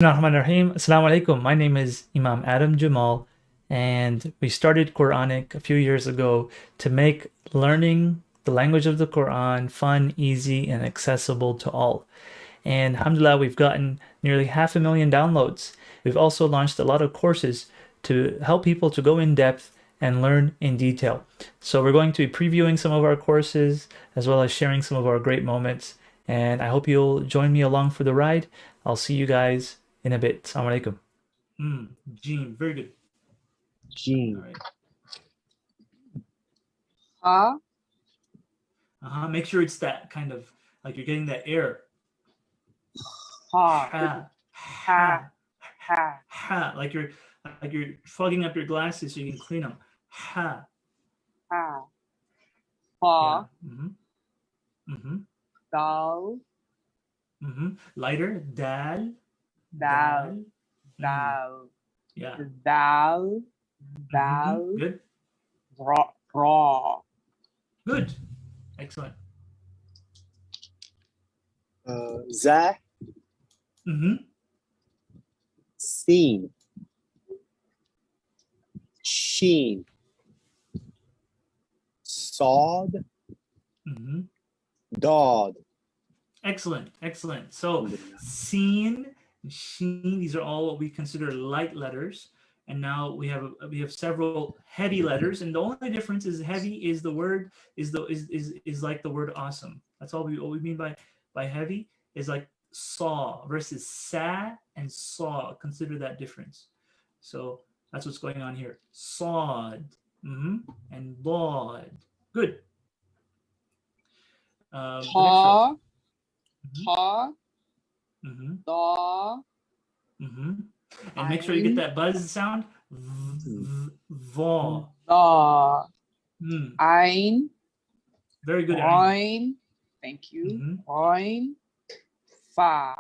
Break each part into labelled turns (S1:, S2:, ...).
S1: Bismillahirrahmanirrahim. Assalamu alaikum. My name is Imam Adam Jamal, and we started Quranic a few years ago to make learning the language of the Quran fun, easy, and accessible to all. And alhamdulillah, we've gotten nearly 500,000 downloads. We've also launched a lot of courses to help people to go in depth and learn in detail. So we're going to be previewing some of our courses as well as sharing some of our great moments. And I hope you'll join me along for the ride. I'll see you guys in a bit. Assalamu alaikum. Gene, very good.
S2: Sheen.
S1: All right. Make sure it's that kind of like you're getting that air. Ha, like you're fogging up your glasses so you can clean them. Ha. Yeah.
S3: Dal.
S1: Lighter. Dal.
S3: Dal.
S1: Yeah.
S3: Dal. Dal.
S1: Good.
S3: Raw.
S1: Good. Excellent.
S2: Zat. Seen. Sheen. Sawed. Dawed.
S1: Excellent. So seen, sheen, these are all what we consider light letters. And now we have several heavy letters, and the only difference is heavy is the word is like the word awesome. That's all what we mean by heavy is like saw versus sa and saw. Consider that difference. So that's what's going on here. Sawed and lawed. Good.
S3: Ta. Ta. Da.
S1: And make sure you get that buzz sound. Va.
S3: Da. Ein.
S1: Very good.
S3: Ein. Thank you. Ein. Fa.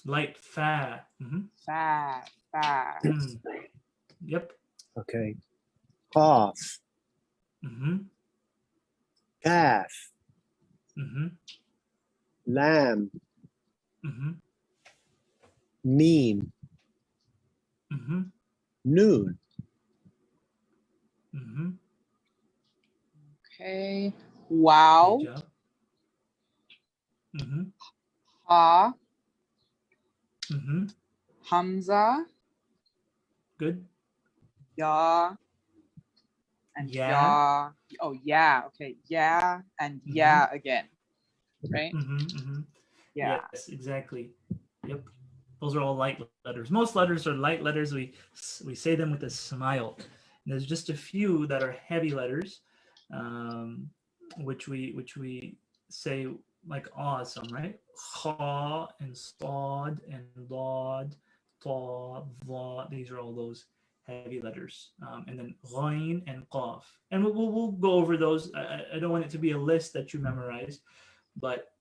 S1: Light fa.
S3: Fa.
S1: Yep.
S2: Okay. Half. Calf. Lamb. Meme. Noon.
S3: Okay. Wow.
S1: Good job.
S3: Ha. Hamza.
S1: Good.
S3: Ya. And
S1: Yeah.
S3: ya. Oh, yeah. Okay. Yeah. And yeah again. Right? Yeah.
S1: Yes, exactly. Yep. Those are all light letters. Most letters are light letters. We say them with a smile. And there's just a few that are heavy letters, which we say like awesome, right? Ha and sod and lod, ta, va. These are all those heavy letters. And then ghain and qaf. And we'll go over those. I don't want it to be a list that you memorize, but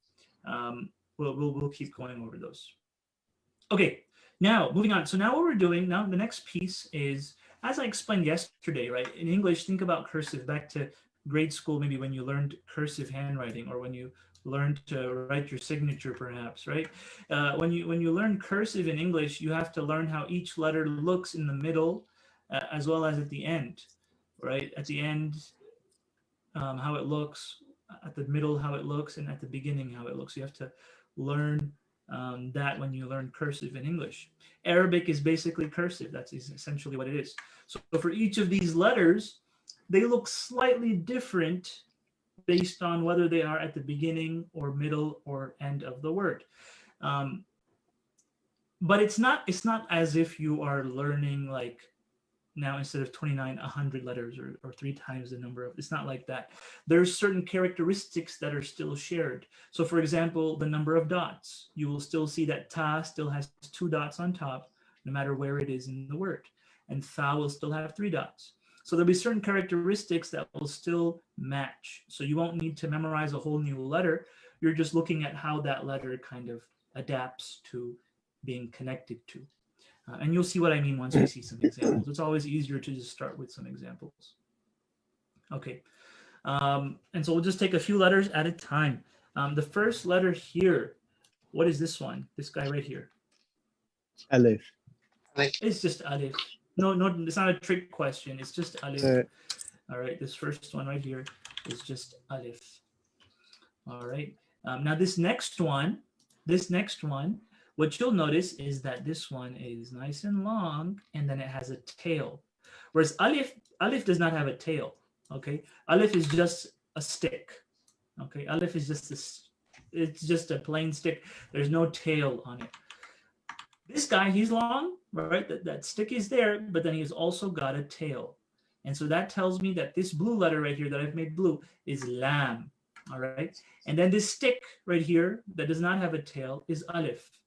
S1: we'll keep going over those. Okay, now moving on. So now what we're doing now, the next piece is, as I explained yesterday, right? In English, think about cursive back to grade school, maybe when you learned cursive handwriting or when you learned to write your signature, perhaps, right? When you learn cursive in English, you have to learn how each letter looks in the middle as well as at the end, right? At the end, how it looks, at the middle, how it looks, and at the beginning, how it looks. You have to learn that when you learn cursive in English. Arabic is basically cursive. That's essentially what it is. So for each of these letters, they look slightly different based on whether they are at the beginning or middle or end of the word. But it's not as if you are learning like now instead of 29, 100 letters or 3 times the number of, it's not like that. There's certain characteristics that are still shared. So for example, the number of dots, you will still see that ta still has 2 dots on top, no matter where it is in the word. And tha will still have 3 dots. So there'll be certain characteristics that will still match. So you won't need to memorize a whole new letter. You're just looking at how that letter kind of adapts to being connected to. And you'll see what I mean once we see some examples. It's always easier to just start with some examples. Okay. And so we'll just take a few letters at a time. The first letter here, what is this one? This guy right here.
S2: Alif.
S1: It's just alif. No, it's not a trick question. It's just alif. All right, this first one right here is just alif. All right. Now this next one, what you'll notice is that this one is nice and long, and then it has a tail. Whereas alif does not have a tail. Okay, alif is just a stick. Okay, alif is it's just a plain stick. There's no tail on it. This guy, he's long, right? That stick is there, but then he's also got a tail. And so that tells me that this blue letter right here that I've made blue is lam. All right. And then this stick right here that does not have a tail is alif.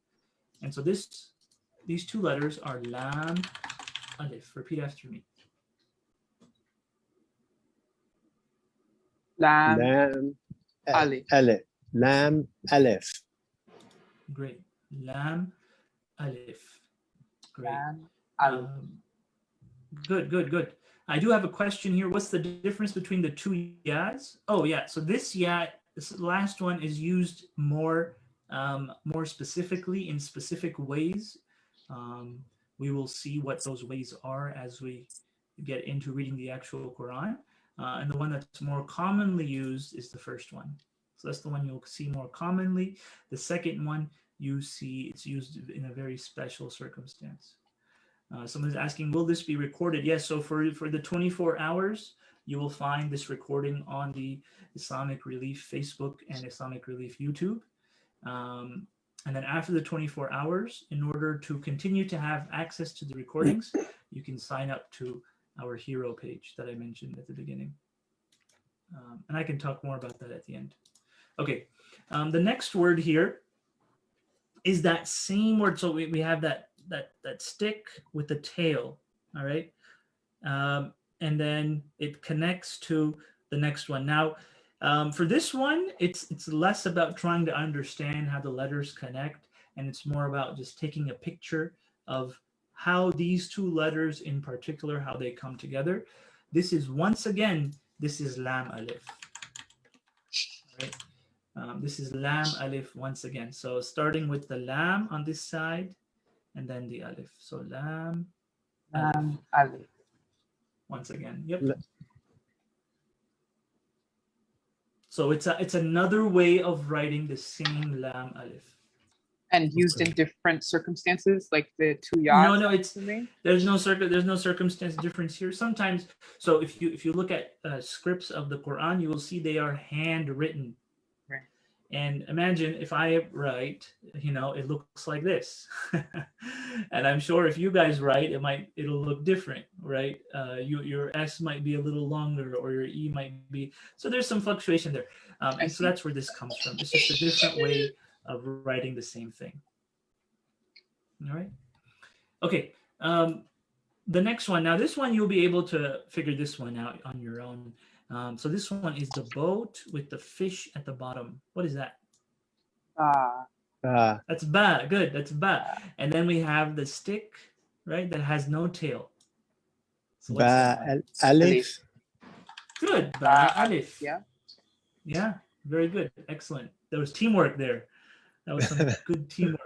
S1: And so these two letters are lam, alif. Repeat after me.
S3: Lam, alif.
S2: Alif. Lam, alif.
S1: Great. Lam, alif. Great.
S3: Lam, alif.
S1: Good. I do have a question here. What's the difference between the two yas? Oh yeah, so this ya, this last one is used more specifically in specific ways. We will see what those ways are as we get into reading the actual Quran. And the one that's more commonly used is the first one. So that's the one you'll see more commonly. The second one, you see it's used in a very special circumstance. Someone's asking, will this be recorded? Yes, so for the 24 hours, you will find this recording on the Islamic Relief Facebook and Islamic Relief YouTube. And then after the 24 hours, in order to continue to have access to the recordings, you can sign up to our hero page that I mentioned at the beginning. And I can talk more about that at the end. Okay, the next word here is that same word. So we have that stick with the tail, all right? And then it connects to the next one. Now, for this one, it's less about trying to understand how the letters connect, and it's more about just taking a picture of how these two letters in particular, how they come together. This is, once again, this is lam alif, all right? This is lam alif once again. So starting with the lam on this side, and then the alif. So lam,
S3: alif.
S1: Once again. Yep. So it's another way of writing the same lam alif.
S3: And used in different circumstances, like the two yas.
S1: No, there's no circumstance difference here. Sometimes, so if you look at scripts of the Quran, you will see they are handwritten.
S3: Right.
S1: And imagine if I write, it looks like this. And I'm sure if you guys write, it'll look different, right? Your S might be a little longer, or your E might be. So there's some fluctuation there. And so that's where this comes from. It's just a different way of writing the same thing. All right. Okay. The next one. Now, this one you'll be able to figure this one out on your own. So this one is the boat with the fish at the bottom. What is that? That's ba. Good. That's ba. And then we have the stick, right, that has no tail. So
S2: Ba alif.
S1: Good. Ba alif.
S3: Yeah.
S1: Yeah. Very good. Excellent. There was teamwork there. That was some good teamwork.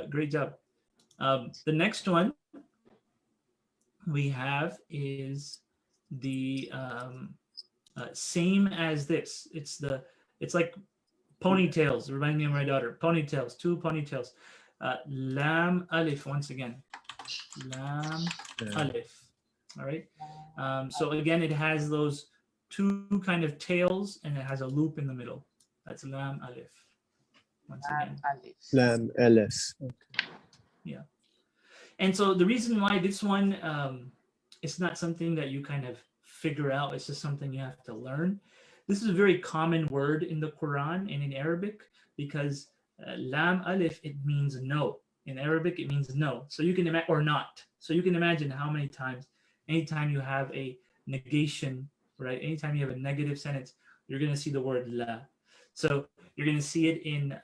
S1: Great job. The next one we have is the same as this. It's like ponytails. Remind me of my daughter. Ponytails. Two ponytails. Lam alif once again. Lam alif. All right. So again, it has those two kind of tails, and it has a loop in the middle. That's lam alif. Once again.
S2: Lam alif.
S1: Okay. Yeah. And so the reason why this one, it's not something that you kind of figure out. It's just something you have to learn. This is a very common word in the Quran and in Arabic, because lam alif, it means no. In Arabic, it means no. So you can imagine, or not. So you can imagine how many times, anytime you have a negation, right? Anytime you have a negative sentence, you're going to see the word la. So you're going to see it in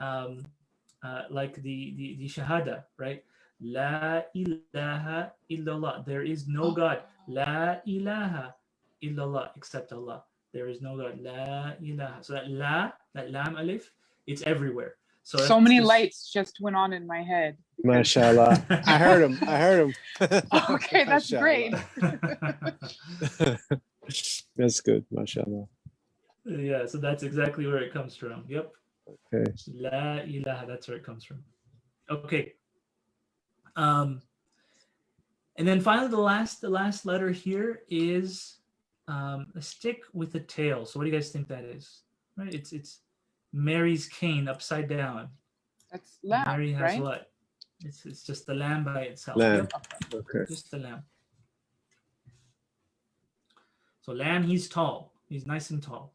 S1: like the shahada, right? La ilaha illallah. There is no God. La ilaha illallah, except Allah. There is no God. La ilaha. So that lam alif, it's everywhere.
S3: So many lights just went on in my head.
S2: MashaAllah. I heard him.
S3: Okay, that's great.
S2: That's good. MashaAllah.
S1: Yeah, so that's exactly where it comes from. Yep.
S2: Okay.
S1: La ilaha, that's where it comes from. Okay. And then finally, the last letter here is a stick with a tail. So what do you guys think that is? Right? It's Mary's cane upside down.
S3: That's lamb,
S1: Mary has
S3: right?
S1: what? It's just the lamb by itself.
S2: Lamb.
S1: Yep.
S2: Okay.
S1: Just the lamb. So lamb, he's tall. He's nice and tall.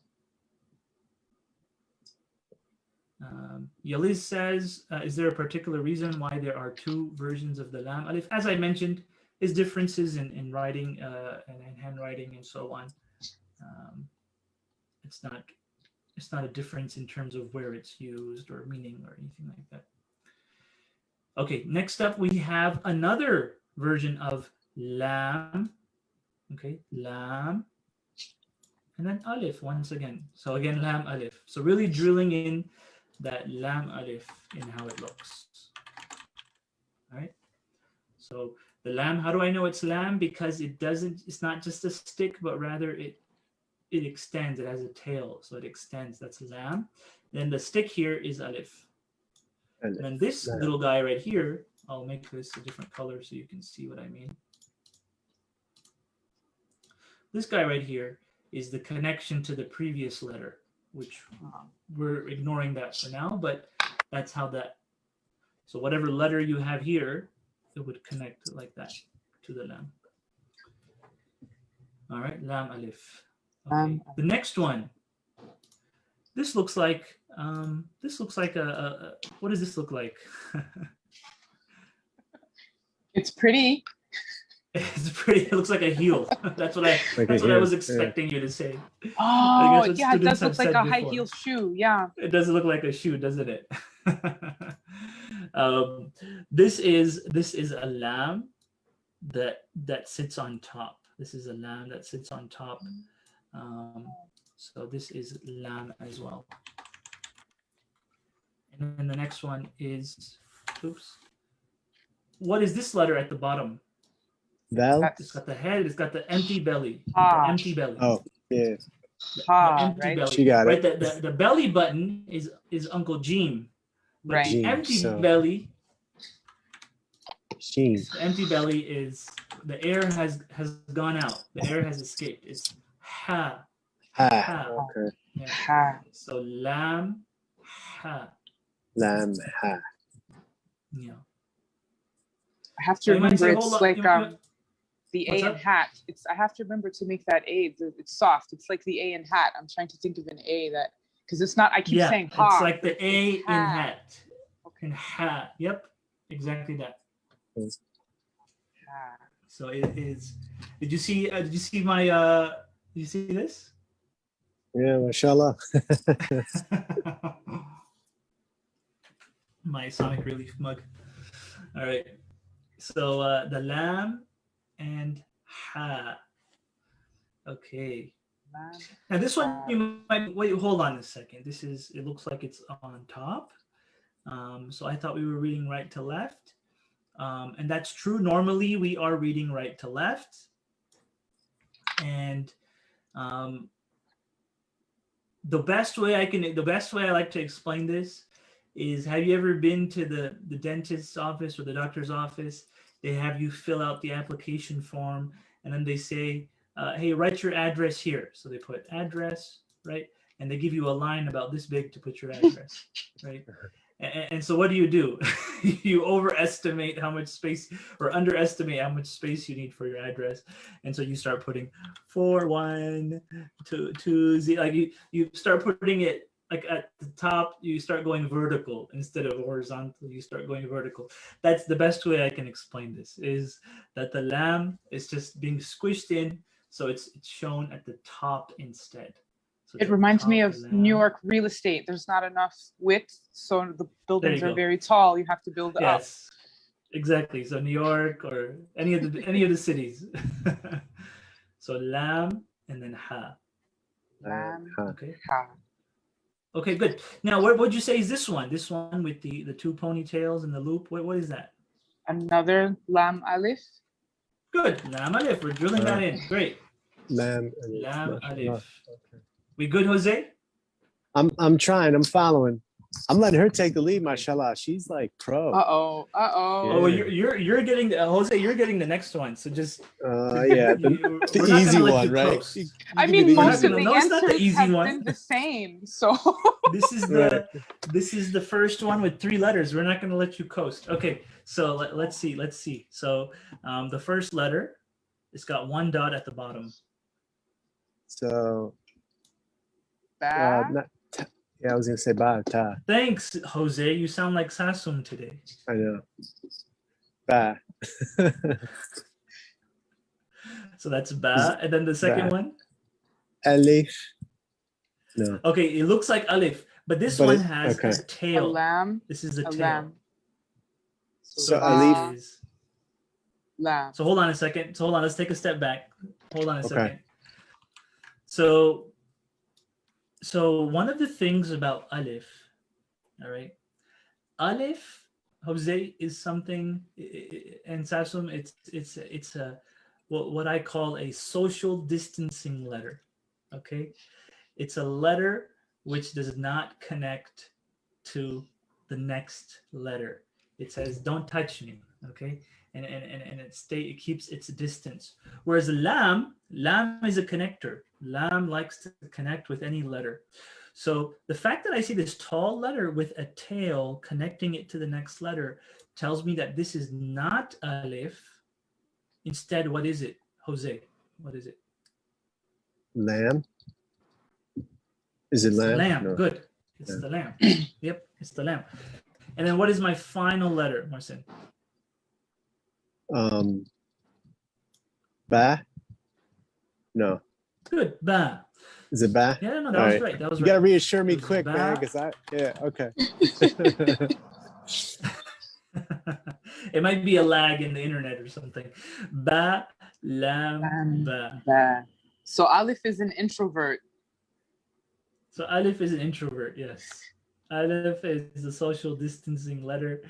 S1: Yaliz says, is there a particular reason why there are two versions of the lamb alif? As I mentioned, is differences in writing and in handwriting and so on. It's not a difference in terms of where it's used or meaning or anything like that. Okay, next up we have another version of lam. Okay, lam. And then alif once again. So again, lam alif. So really drilling in that lam alif in how it looks. All right. So the lam, how do I know it's lam? Because it's not just a stick, but rather it extends. It has a tail, so it extends. That's lam. Then the stick here is alif. And then this little guy right here, I'll make this a different color so you can see what I mean. This guy right here is the connection to the previous letter, which we're ignoring that for now, but that's how that, so whatever letter you have here, it would connect like that to the lam. All right, lam alif. Okay. The next one, this looks like a what does this look like?
S3: It's pretty.
S1: It's pretty. It looks like a heel. That's what I was expecting you to say.
S3: Oh, yeah, it does look like a high heel shoe. Yeah.
S1: It does look like a shoe, doesn't it? This is a lamb that sits on top. This is a lamb that sits on top. So this is lamb as well. And then the next one is, oops. What is this letter at the bottom?
S2: Val?
S1: It's got the head. It's got the empty belly.
S3: Ah.
S1: The empty belly.
S2: Oh, yeah.
S3: Ah,
S1: the empty
S3: right.
S1: belly.
S2: She got
S1: right?
S2: it.
S1: The belly button is Uncle Jeem. But
S3: Right.
S1: the empty belly.
S2: Sheen.
S1: The empty belly is the air has gone out. The air has escaped. It's ha.
S2: Ha. Okay.
S1: Yeah.
S3: Ha.
S1: So lam ha.
S2: Lamb. Ha.
S1: Yeah.
S3: I have to
S1: So you might
S3: remember
S1: say,
S3: it's
S1: hold on,
S3: like the
S1: what's
S3: A in
S1: up?
S3: hat. I have to remember to make that A. It's soft. It's like the A in hat. I'm trying to think of an A that, because it's not. I keep saying ha.
S1: It's like the A in
S3: ha.
S1: hat.
S3: Okay.
S1: In ha. Yep. Exactly that.
S3: Ha.
S1: So it is. Did you see my? Did you see this?
S2: Yeah, mashallah.
S1: My Sonic Relief mug. All right. So the lam and ha. Okay.
S3: Lam.
S1: Now this one you might wait. Hold on a second. This is. It looks like it's on top. So I thought we were reading right to left, and that's true. Normally we are reading right to left, and the best way I like to explain this is, have you ever been to the dentist's office or the doctor's office? They have you fill out the application form, and then they say, hey, write your address here. So they put address, right? And they give you a line about this big to put your address, right? And so what do? You overestimate how much space or underestimate how much space you need for your address. And so you start putting 4122, like you start putting it like at the top, you start going vertical instead of horizontal, you start going vertical. That's the best way I can explain this, is that the lam is just being squished in, so it's shown at the top instead. So
S3: It reminds me of New York real estate. There's not enough width, so the buildings are very tall. You have to build up.
S1: Yes, exactly. So New York or any of the cities. So lam and then ha.
S3: Lam.
S1: Okay.
S3: Ha.
S1: Okay, good. Now, what would you say is this one? This one with the two ponytails and the loop. What is that?
S3: Another lam alif.
S1: Good. Lam alif. We're drilling that in. Great.
S2: Lam
S1: Lam
S2: mashallah.
S1: alif.
S2: Okay.
S1: We good, Jose?
S2: I'm trying. I'm following. I'm letting her take the lead, mashallah. She's like pro.
S3: Uh-oh.
S1: Oh,
S2: Yeah.
S1: you're getting the Jose. You're getting the next one. So just
S2: Yeah,
S1: we're
S2: the
S1: not gonna
S2: easy
S1: let
S2: one,
S1: you
S2: right?
S1: coast.
S3: I
S2: give me
S3: mean,
S2: the
S3: most
S2: easy
S3: of
S2: one.
S3: the
S1: No, it's not the
S3: answers
S1: easy
S3: have
S1: one.
S3: been the same. So
S1: This is
S2: Right.
S1: this is the first one with 3 letters. We're not going to let you coast. Okay, so let's see. Let's see. So the first letter, it's got 1 dot at the bottom.
S2: So
S3: ba.
S2: not yeah, I was gonna say ba ta.
S1: Thanks, Jose. You sound like Sasum today.
S2: I know. Ba.
S1: So that's ba, and then the second
S2: Ba.
S1: one.
S2: Alif. No.
S1: Okay, it looks like alif, but this
S2: But
S1: one
S2: it-
S1: has
S2: okay.
S1: a
S3: A
S1: tail.
S3: lamb.
S1: This is the
S3: A
S1: tail.
S3: lamb.
S2: So
S3: ba,
S2: alif.
S1: Is-
S3: lamb.
S1: So hold on a second. So hold on. Let's take a step back. Hold on a
S2: Okay.
S1: second. So one of the things about alif, all right, alif, Jose, is something, and Sasum, it's a what I call a social distancing letter. Okay, it's a letter which does not connect to the next letter. It says, "Don't touch me." Okay, and it keeps its distance. Whereas lam is a connector. Lam likes to connect with any letter. So the fact that I see this tall letter with a tail connecting it to the next letter tells me that this is not alif. Instead, what is it, Jose? What is it?
S2: Lamb. Is it lamb?
S1: Lamb.
S2: No.
S1: Good. It's
S2: Yeah.
S1: the lamb. Yep, it's the lamb. And then what is my final letter, Marcin?
S2: Ba. No.
S1: Good. Ba.
S2: Is it ba?
S1: Yeah, no, that
S2: All
S1: was
S2: right.
S1: right. That was
S2: You
S1: right.
S2: gotta reassure me
S1: It was
S2: quick, man.
S1: ba.
S2: Because okay.
S1: It might be a lag in the internet or something. Ba, lam, ba.
S3: Ba. So alif is an introvert.
S1: So alif is an introvert, yes. Alif is the social distancing letter.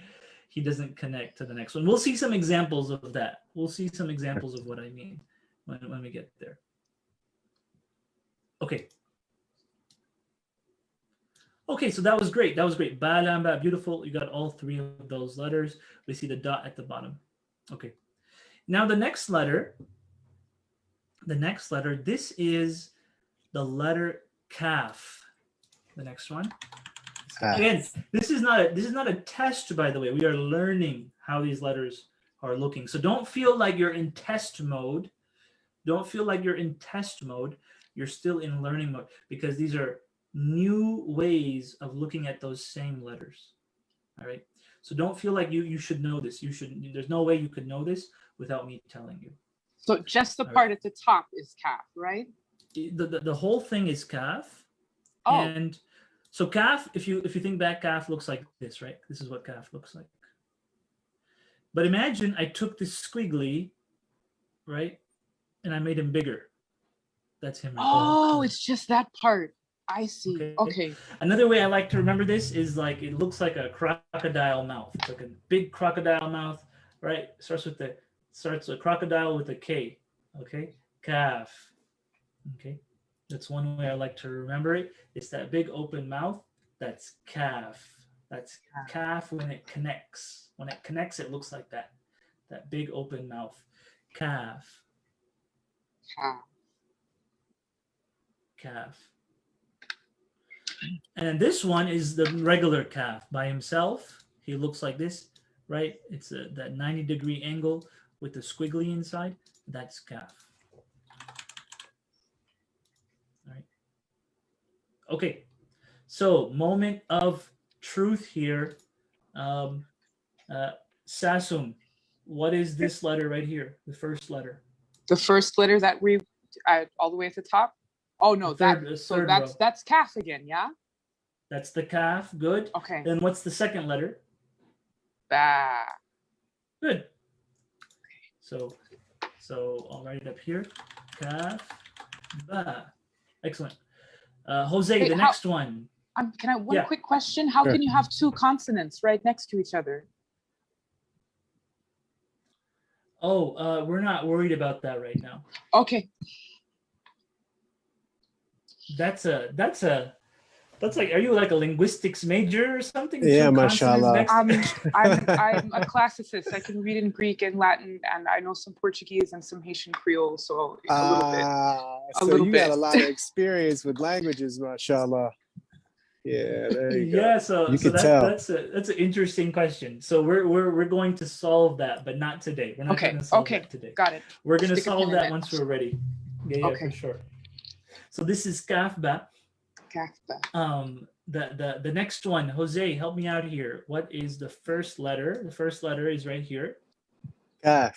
S1: He doesn't connect to the next one. We'll see some examples of that. We'll see some examples of what I mean when we get there. Okay. Okay, so that was great. That was great. Ba, lam, ba, beautiful. You got all 3 of those letters. We see the dot at the bottom. Okay. Now the next letter, this is the letter kaf. The next one. Again, this is not a test, by the way. We are learning how these letters are looking. So don't feel like you're in test mode. Don't feel like you're in test mode. You're still in learning mode because these are new ways of looking at those same letters. All right. So don't feel like you should know this. You should. There's no way you could know this without me telling you.
S3: So just the
S1: All
S3: part at the top is kaf, right?
S1: The whole thing is kaf.
S3: Oh.
S1: And so kaf, if you think back, kaf looks like this, right? This is what kaf looks like. But imagine I took this squiggly, right, and I made him bigger. That's him. Right
S3: Oh,
S1: there.
S3: it's just that part. I see. Okay.
S1: Another way I like to remember this is like it looks like a crocodile mouth. It's like a big crocodile mouth, right? Starts a crocodile with a K. Okay, kaf. Okay, that's one way I like to remember it. It's that big open mouth. That's kaf. That's kaf when it connects. When it connects, it looks like that. That big open mouth. Kaf. Kaf. And this one is the regular kaf by himself. He looks like this, right? It's that 90-degree angle with the squiggly inside. That's kaf. All right. Okay. So moment of truth here. Sasum, what is this letter right here? The first letter.
S3: The first letter that we all the way at the top. Oh no, that's kaf again, yeah.
S1: That's the kaf. Good.
S3: Okay.
S1: Then what's the second letter?
S3: Ba.
S1: Good. So I'll write it up here. Kaf, ba. Excellent. Jose,
S3: Wait,
S1: the next one.
S3: Can I one
S1: Yeah.
S3: quick question? How
S2: Sure.
S3: can you have two consonants right next to each other?
S1: Oh, we're not worried about that right now.
S3: Okay.
S1: That's like, are you like a linguistics major or something?
S2: Yeah,
S1: Two consonants
S2: mashallah.
S1: next to-
S3: I'm a classicist. I can read in Greek and Latin, and I know some Portuguese and some Haitian Creole, so a little bit.
S2: So
S3: little
S2: you got
S3: bit.
S2: a lot of experience with languages, mashallah. Yeah, there you
S1: Yeah,
S2: go.
S1: so
S2: You could
S1: that's
S2: tell.
S1: that's an interesting question. So we're going to solve that, but not today. We're not
S3: Okay.
S1: going to solve
S3: Okay.
S1: that today.
S3: Got it.
S1: We're going to
S3: Stick a
S1: solve
S3: pin in
S1: that
S3: it.
S1: once we're ready. Yeah,
S3: Okay.
S1: for sure. So this is kaf ba.
S3: Kafba.
S1: The next one, Jose, help me out here. What is the first letter? The first letter is right here.
S2: Kaf.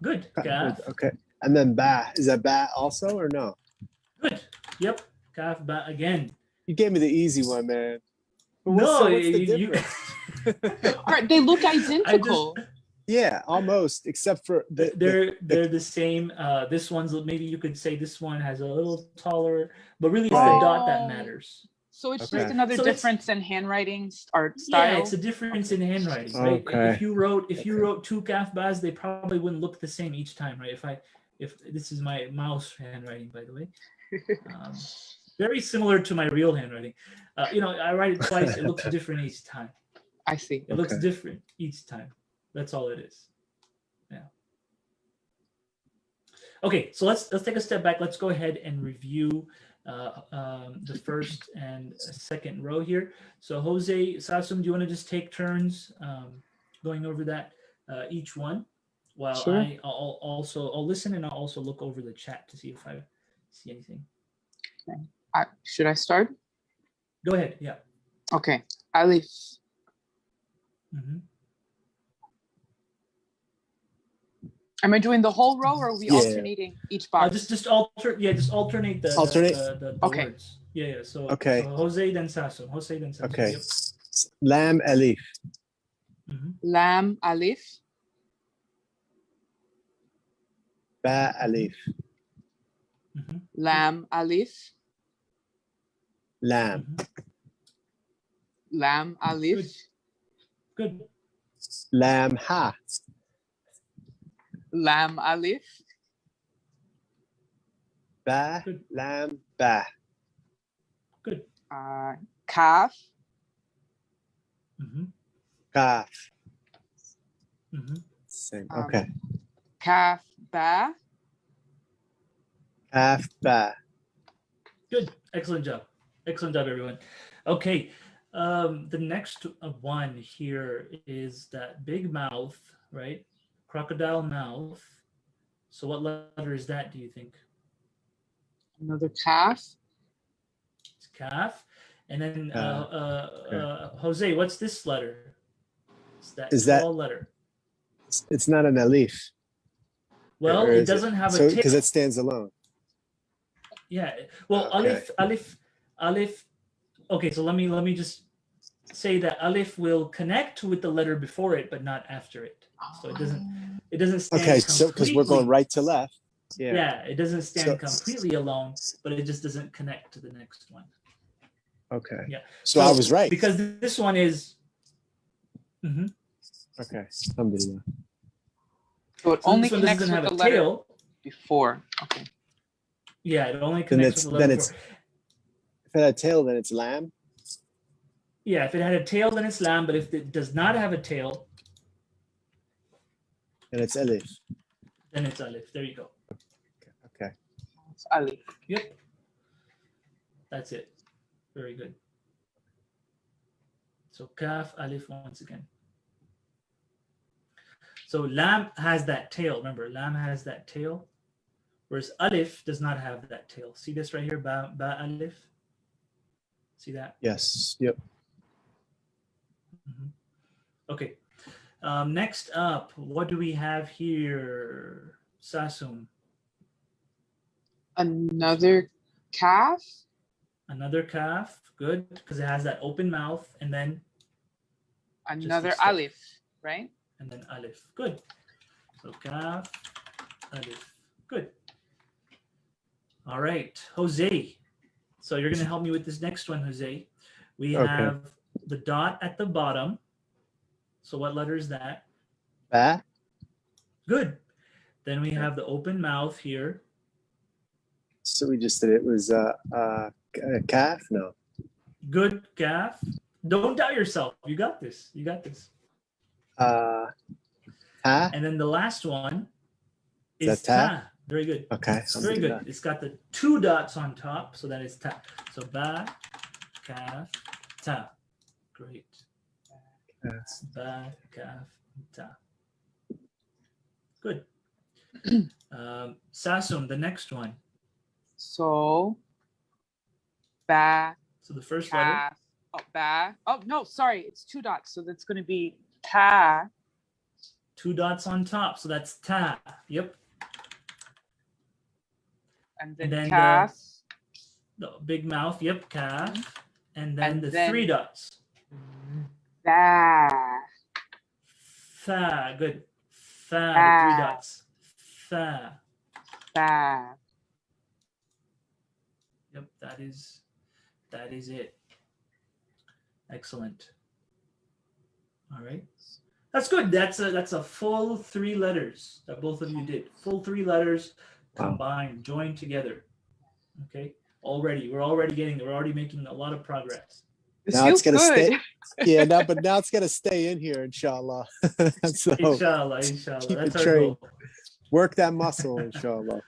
S1: Good. Kaf.
S2: Okay. And then ba. Is that ba also or no?
S1: Good. Yep. Kaf ba again.
S2: You gave me the easy one, man. But
S1: No,
S2: what's the
S1: you-
S2: difference?
S3: All right, they look identical.
S2: Yeah, almost, except for
S1: they're the same. This one's, maybe you could say this one has a little taller, but really it's
S2: Right.
S1: the dot that matters.
S3: So it's
S2: Okay.
S3: just another
S1: So it's-
S3: difference in handwriting art style.
S1: Yeah, it's a difference in handwriting, right?
S2: Okay.
S1: If you wrote two kaf bas, they probably wouldn't look the same each time, right? If this is my mouse handwriting, by the way, very similar to my real handwriting. I write it twice; it looks different each time.
S3: I see.
S1: It looks
S2: Okay.
S1: different each time. That's all it is. Yeah. Okay, so let's take a step back. Let's go ahead and review the first and second row here. So Jose, Sasum, do you want to just take turns going over that each one, while
S2: Sure.
S1: I'll listen, and I'll also look over the chat to see if I see anything.
S3: Should I start?
S1: Go ahead. Yeah.
S3: Okay. Alif.
S1: Mm-hmm.
S3: Am I doing the whole row, or are we
S2: Yeah.
S3: alternating each box?
S1: Just alternate the
S2: Alternate?
S1: the
S3: Okay.
S1: words. Yeah. So
S2: Okay.
S1: So Jose then Sasum. Jose then Sasum.
S2: Okay.
S1: Yep.
S2: Lam alif.
S1: Mm-hmm.
S3: Lam alif.
S2: Ba alif.
S1: Mm-hmm.
S3: Lam alif.
S2: Lam.
S1: Mm-hmm.
S3: Lam alif.
S1: Good.
S2: Lam ha.
S3: Lam alif.
S2: Ba.
S1: Good.
S2: Lam ba.
S1: Good.
S3: Kaf.
S1: Mm-hmm.
S2: Kaf.
S1: Mm-hmm.
S2: Same.
S3: Um,
S2: Okay.
S3: Kaf ba.
S2: Kaf ba.
S1: Good. Excellent job. Excellent job, everyone. Okay. The next one here is that big mouth, right? Crocodile mouth. So what letter is that, do you think?
S3: Another kaf.
S1: It's kaf. And then
S2: Okay.
S1: Jose, what's this letter?
S2: Is that-
S1: small letter?
S2: It's not an alif.
S1: Well,
S2: Or
S1: it
S2: is
S1: doesn't have a
S2: So
S1: tail.
S2: because it stands alone.
S1: Yeah. Well,
S2: Okay.
S1: alif. Okay, so let me just say that alif will connect with the letter before it, but not after it. So it doesn't stand
S2: Okay, so because we're going
S1: completely-
S2: right to left. Yeah.
S1: Yeah, it doesn't stand
S2: So-
S1: completely alone, but it just doesn't connect to the next one.
S2: Okay.
S1: Yeah.
S2: So I was right.
S1: Because this one is. Mhm.
S2: Okay. Alhamdulillah.
S3: So it
S1: So
S3: only
S1: this one
S3: connects
S1: doesn't
S3: with
S1: have
S3: the
S1: a
S3: letter
S1: tail.
S3: before. Okay.
S1: Yeah, it only
S2: Then
S1: connects with the letter before.
S2: If it had a tail, then it's lamb.
S1: Yeah, if it had a tail, then it's lamb. But if it does not have a tail,
S2: And it's alif.
S1: then it's alif. There you go.
S2: Okay.
S3: It's alif.
S1: Yep. That's it. Very good. So kaf, alif once again. So lam has that tail. Remember, lam has that tail, whereas alif does not have that tail. See this right here, ba alif. See that?
S2: Yes. Yep.
S1: Mhm. Okay. Next up, what do we have here? Sasum.
S3: Another calf.
S1: Another kaf. Good, because it has that open mouth, and then
S3: Another
S1: the step.
S3: alif, right?
S1: and then alif. Good. So kaf, alif. Good. All right, Jose. So you're going to help me with this next one, Jose. We
S2: Okay.
S1: have the dot at the bottom. So what letter is that?
S2: Ba.
S1: Good. Then we have the open mouth here.
S2: So we just did it. Was calf? No.
S1: Good, calf. Don't doubt yourself. You got this. You got this.
S2: Ta.
S1: And then the last one
S2: Is
S1: is
S2: that ta?
S1: ta. Very good.
S2: Okay.
S1: Very good. It's got the 2 dots on top, so that is ta. So ba, calf, ta. Great. Ba, calf, ta. Good. Sasum, the next one.
S3: So, ba,
S1: So the first letter.
S3: calf. Oh, ba. Oh, no, sorry. It's 2 dots. So that's going to be ta.
S1: 2 dots on top, so that's ta. Yep.
S3: And then,
S1: then
S3: calf.
S1: The big mouth. Yep, calf. And then
S3: And
S1: the
S3: then-
S1: 3 dots.
S3: Ba.
S1: Fa. Good. Fa. The 3
S3: Fa.
S1: dots. Fa.
S3: Ba.
S1: Yep, that is it. Excellent. All right. That's good. That's a full 3 letters that both of you did. Full 3 letters combined, joined together. Okay. We're already making a lot of progress.
S3: This
S2: Now it's
S3: feels
S2: gonna
S3: good.
S2: stay. Yeah, no, but now it's gonna stay in here, inshallah. So
S1: Inshallah.
S2: keep
S1: That's
S2: it
S1: our
S2: trained.
S1: goal.
S2: Work that muscle, inshallah.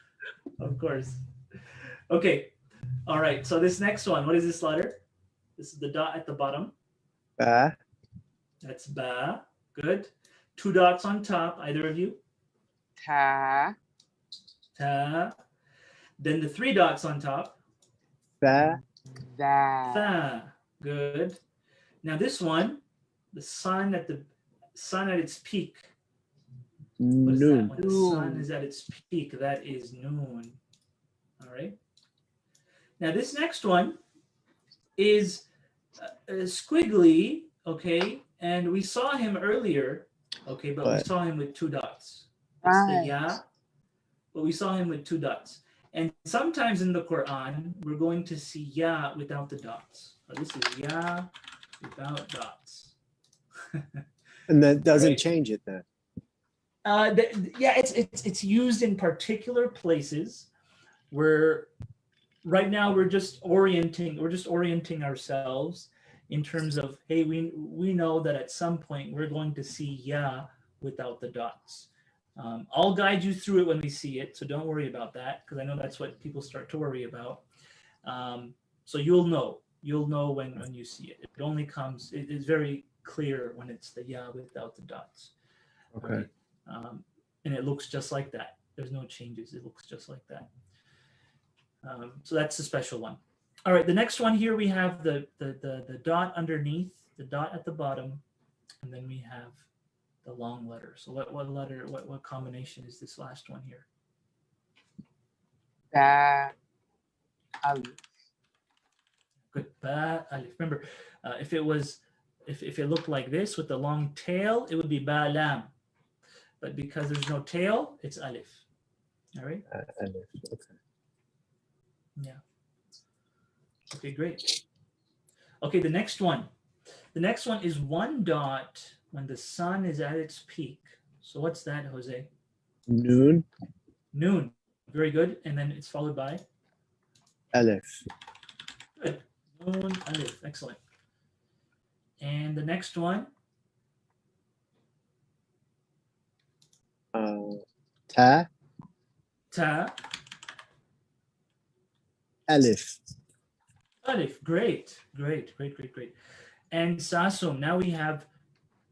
S1: Of course. Okay. All right. So this next one, what is this letter? This is the dot at the bottom.
S2: Ba.
S1: That's ba. Good. 2 dots on top, either of you.
S3: Ta.
S1: Ta. Then the 3 dots on top.
S2: Ba.
S3: That.
S1: Fa. Good. Now this one, the sun at its peak. What is that?
S2: Noon.
S1: When the sun is at its peak, that is noon. All right. Now this next one is squiggly, okay, and we saw him earlier, okay, but we
S2: What?
S1: saw him with 2 dots. It's the
S3: Right.
S1: ya, but we saw him with 2 dots. And sometimes in the Quran, we're going to see ya without the dots. So this is ya without dots.
S2: And that doesn't
S1: Right.
S2: change it then.
S1: Yeah, it's used in particular places where right now we're just orienting ourselves in terms of, hey, we know that at some point we're going to see ya without the dots. I'll guide you through it when we see it, so don't worry about that, because I know that's what people start to worry about. So you'll know when you see it. It only comes, it is very clear when it's the ya without the dots.
S2: Okay.
S1: And it looks just like that. There's no changes. It looks just like that. So that's a special one. All right, the next one here we have the dot underneath, the dot at the bottom, and then we have the long letter. So what combination is this last one here?
S3: Ba. Alif.
S1: Good. Ba alif. Remember, if it looked like this with the long tail, it would be ba lam. But because there's no tail, it's alif. All right.
S2: Okay.
S1: Yeah. Okay, great. Okay, the next one. The next one is 1 dot when the sun is at its peak. So what's that, Jose?
S2: Noon.
S1: Noon. Very good. And then it's followed by?
S2: Aleph.
S1: Good. Noon, alif. Excellent. And the next one?
S2: Ta.
S1: Ta.
S2: Aleph.
S1: Alif. Great. And Sasum. Now we have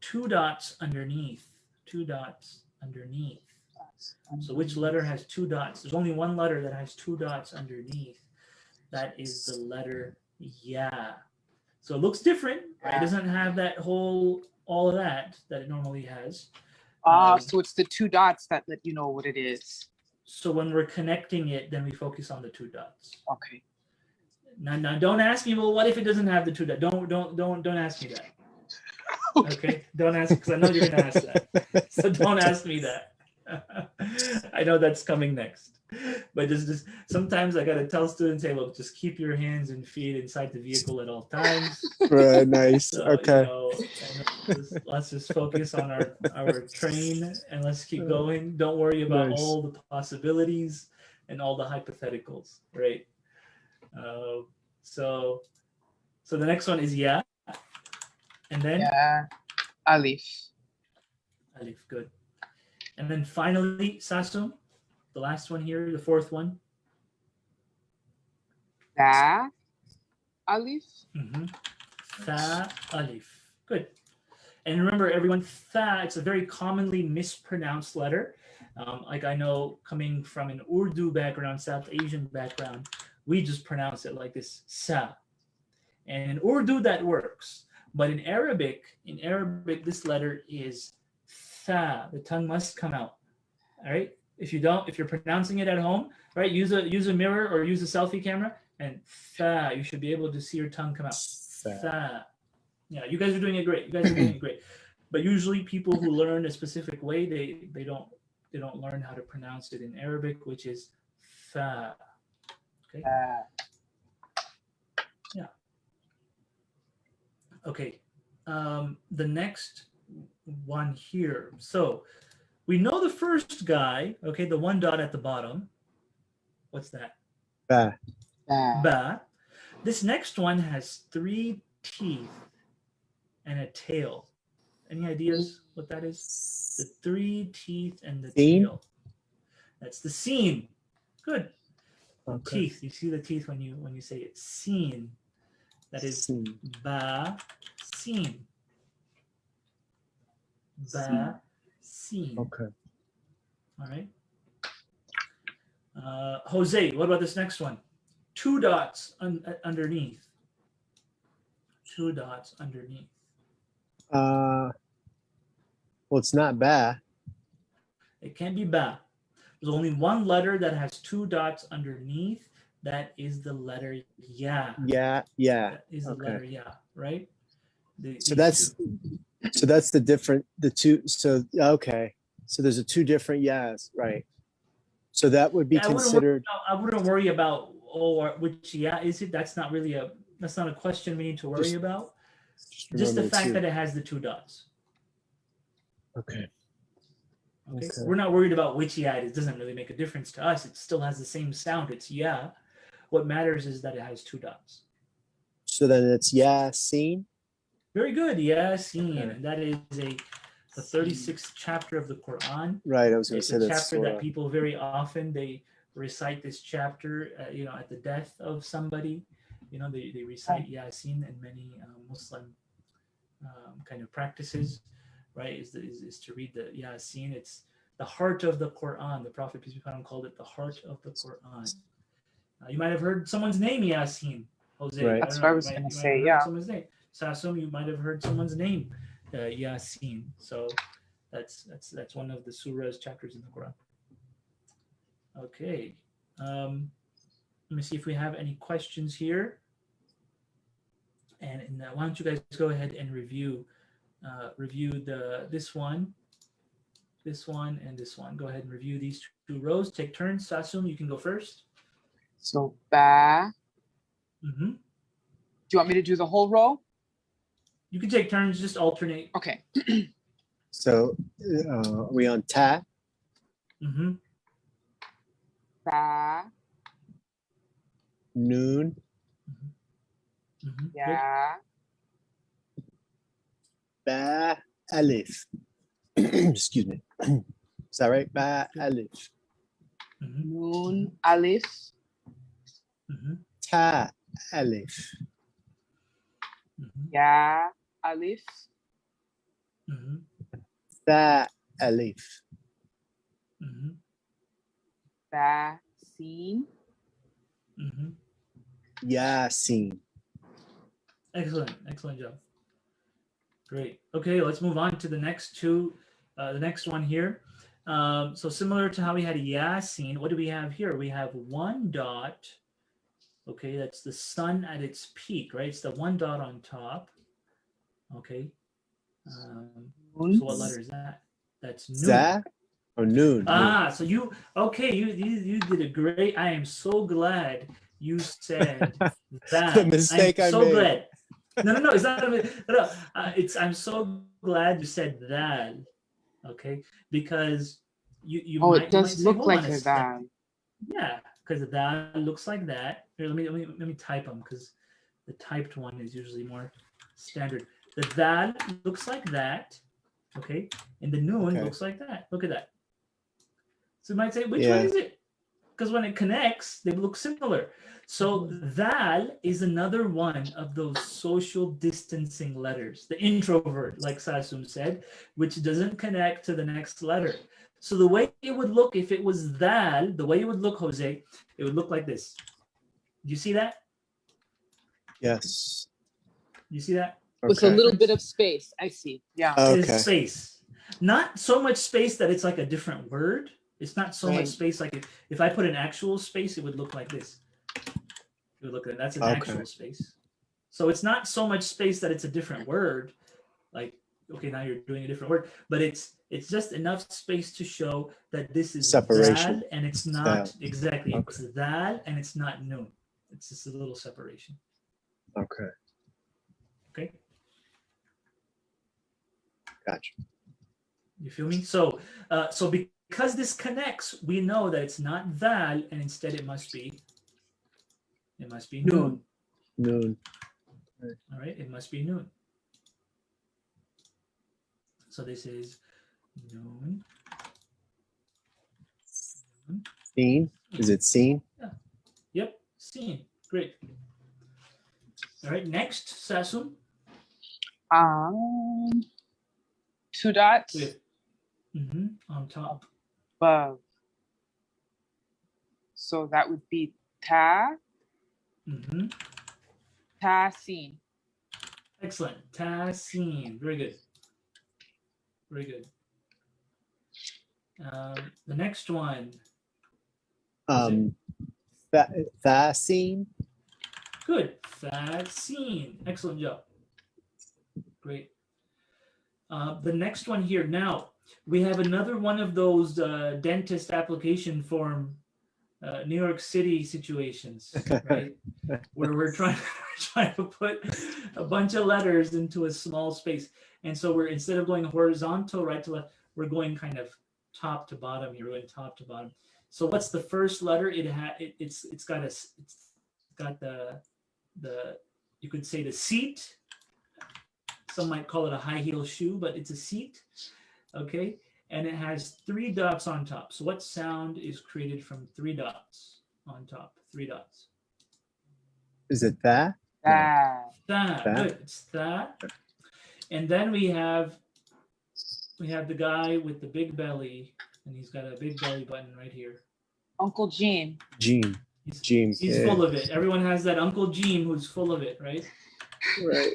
S1: 2 dots underneath. 2 dots underneath. So which letter has 2 dots? There's only one letter that has 2 dots underneath. That is the letter ya. So it looks different. Right? It doesn't have that all of that it normally has.
S3: So it's the 2 dots that let you know what it is.
S1: So when we're connecting it, then we focus on the 2 dots.
S3: Okay.
S1: Now don't ask me, well, what if it doesn't have the 2 dots? Don't ask me that. Okay? Don't ask, because I know you're gonna ask that. So don't ask me that. I know that's coming next. But just sometimes I gotta tell students, hey, look, just keep your hands and feet inside the vehicle at all times.
S2: Right, nice.
S1: So,
S2: Okay.
S1: And let's just focus on our train and let's keep going. Don't worry about
S2: Nice.
S1: all the possibilities and all the hypotheticals, right? So the next one is yeah, and then
S3: Yeah. Alif.
S1: alif, good. And then finally, Sasum, the last one here, the fourth one.
S3: Tha. Alif.
S1: Tha, alif. Good. And remember, everyone, tha, it's a very commonly mispronounced letter. Like I know coming from an Urdu background, South Asian background, we just pronounce it like this, sa. And in Urdu, that works. But in Arabic, this letter is tha. The tongue must come out. All right. If you're pronouncing it at home, right, use a mirror or use a selfie camera, and tha, you should be able to see your tongue come out. Tha. Yeah, you guys are doing it great. But usually, people who learn a specific way, they don't learn how to pronounce it in Arabic, which is tha. Okay. Yeah. Okay. The next one here. So we know the first guy. Okay, the one dot at the bottom. What's that?
S2: Ba.
S1: Ba. This next one has 3 teeth and a tail. Any ideas what that is? The 3 teeth and the tail. That's the scene. Good. Okay. Teeth. You see the teeth when you say it. Scene. That is ba, scene. Ba, scene.
S2: Okay.
S1: All right. Jose, what about this next one? 2 dots underneath. 2 dots underneath.
S2: Well, it's not ba.
S1: It can't be ba. There's only one letter that has 2 dots underneath. That is the letter ya.
S2: Yeah.
S1: That is the letter ya, right?
S2: So that's the two. So okay. So there's a 2 different yas, right? So that would be considered.
S1: I wouldn't worry about which ya is it. That's not a question we need to worry about. Just the fact that it has the 2 dots.
S2: Okay.
S1: We're not worried about which ya it is. It doesn't really make a difference to us. It still has the same sound. It's ya. What matters is that it has 2 dots.
S2: So then it's Yasin.
S1: Very good. Yasin. Okay. And that is the 36th chapter of the Quran.
S2: Right. I was going to say
S1: that's a chapter that people very often they recite this chapter. At the death of somebody. They recite Yasin in many Muslim kind of practices. Right. Is to read the Yasin. It's the heart of the Quran. The Prophet peace be upon him called it the heart of the Quran. You might have heard someone's name, Yasin. Jose.
S2: Right.
S3: That's what I was going to say. Yeah.
S1: Someone's name. Sasum, you might have heard someone's name, Yasin. So that's one of the surahs, chapters in the Quran. Okay. Let me see if we have any questions here. And why don't you guys go ahead and review this one, and this one. Go ahead and review these 2 rows. Take turns. Sasum, you can go first.
S3: So ba.
S1: Mm-hmm.
S3: Do you want me to do the whole row?
S1: You can take turns, just alternate.
S3: Okay.
S2: So are we on ta?
S1: Mm-hmm.
S3: Ba.
S2: Noon.
S1: Mm-hmm.
S3: Yeah.
S2: Ba alif. Excuse me. Is that right? Ba alif.
S1: Mm-hmm.
S3: Noon alif.
S1: Mm-hmm.
S2: Ta alif.
S1: Mm-hmm.
S3: Ya alif.
S1: Mm-hmm.
S2: Tha alif.
S1: Mm-hmm.
S3: Ba sin.
S1: Mm-hmm.
S2: Yasin.
S1: Excellent job. Great. Okay, let's move on to the next 2. The next one here. So similar to how we had Yasin, what do we have here? We have 1 dot. Okay, that's the sun at its peak, right? It's the 1 dot on top. Okay. So what letter is that? That's Noon.
S2: Za. Oh, noon.
S1: So you did a great. I am so glad you said that.
S2: The mistake I
S1: so
S2: made.
S1: glad. No, it's not. No, I'm so glad you said that. Okay, because you
S3: Oh,
S1: might
S3: it does
S1: say,
S3: look
S1: hold
S3: like
S1: on a
S3: a
S1: second.
S3: that.
S1: Yeah, because that looks like that. Here, let me type them because the typed one is usually more standard. The that looks like that. Okay, and the noon looks like that. Look at that. So you might say, which one is it? Because when it connects, they look similar. So that is another one of those social distancing letters, the introvert, like Sassoon said, which doesn't connect to the next letter. So the way it would look if it was that, the way it would look, Jose, it would look like this. Do you see that?
S2: Yes.
S1: You see that?
S3: With a little bit of space. I see. Yeah.
S1: There's space. Not so much space that it's like a different word. It's not so much space like if I put an actual space, it would look like this. It would look like that's an actual space. So it's not so much space that it's a different word. Like, okay, now you're doing a different word, but it's just enough space to show that this is
S2: separation,
S1: that and it's not exactly. It's that and it's not noon. It's just a little separation.
S2: Okay.
S1: Okay.
S2: Gotcha.
S1: You feel me? So, because this connects, we know that it's not that, and instead it must be noon.
S2: Noon.
S1: Right. All right, it must be noon. So this is noon.
S2: Seen? Is it seen?
S1: Yeah. Yep. Seen. Great. All right. Next, Sassoon.
S3: 2 dots.
S1: On top.
S3: Above. So that would be ta. Ta seen.
S1: Excellent. Ta seen. Very good. Very good. The next one.
S2: Thaseen.
S1: Good. Thaseen. Excellent job. Great. The next one here. Now, we have another one of those dentist application form New York City situations, right? Where we're trying to put a bunch of letters into a small space. And so we're, instead of going horizontal right to left, we're going kind of top to bottom here. We're going top to bottom. So what's the first letter? It's got the you could say the seat. Some might call it a high heel shoe, but it's a seat. Okay. And it has 3 dots on top. So what sound is created from 3 dots on top? 3 dots.
S2: Is it that?
S3: That.
S1: Good. It's that. And then we have the guy with the big belly, and he's got a big belly button right here.
S3: Uncle Gene.
S2: Gene.
S1: He's full of it. Everyone has that Uncle Gene who's full of it, right?
S2: Right.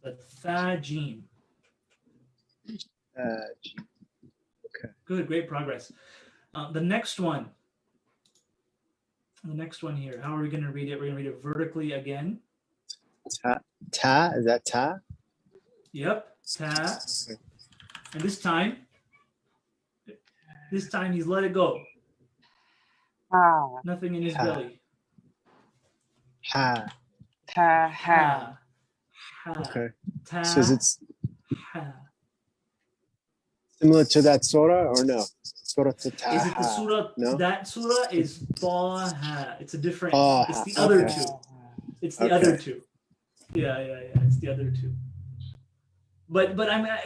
S1: The Thagene.
S2: Okay.
S1: Good, great progress. The next one here. How are we going to read it? We're going to read it vertically again.
S2: Ta? Is that ta?
S1: Yep. Ta. Okay. And this time he's let it go. Nothing in his belly.
S2: Ha.
S3: Ta ha.
S2: Okay.
S1: Ta,
S2: so it's
S1: ha.
S2: Similar to that surah or no? Surah to ta.
S1: Is it the surah?
S2: No?
S1: That surah is Taha. It's a different. It's the
S2: Okay.
S1: other two. It's the other two. Yeah. It's the other two. But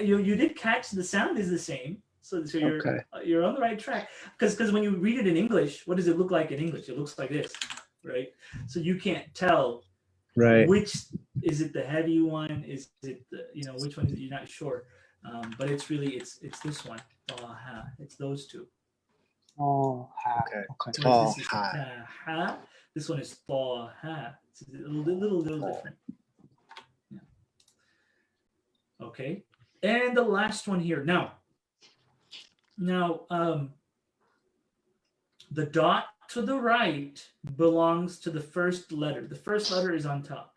S1: you did catch the sound is the same. So you're on the right track. Because when you read it in English, what does it look like in English? It looks like this, right? So you can't tell.
S2: Right.
S1: Which is it? The heavy one? Is it the, which one is it? You're not sure. But it's this one. It's those two.
S2: Okay.
S1: Ha. This one is ha. It's a little different. Yeah. Okay. And the last one here. Now, the dot to the right belongs to the first letter. The first letter is on top.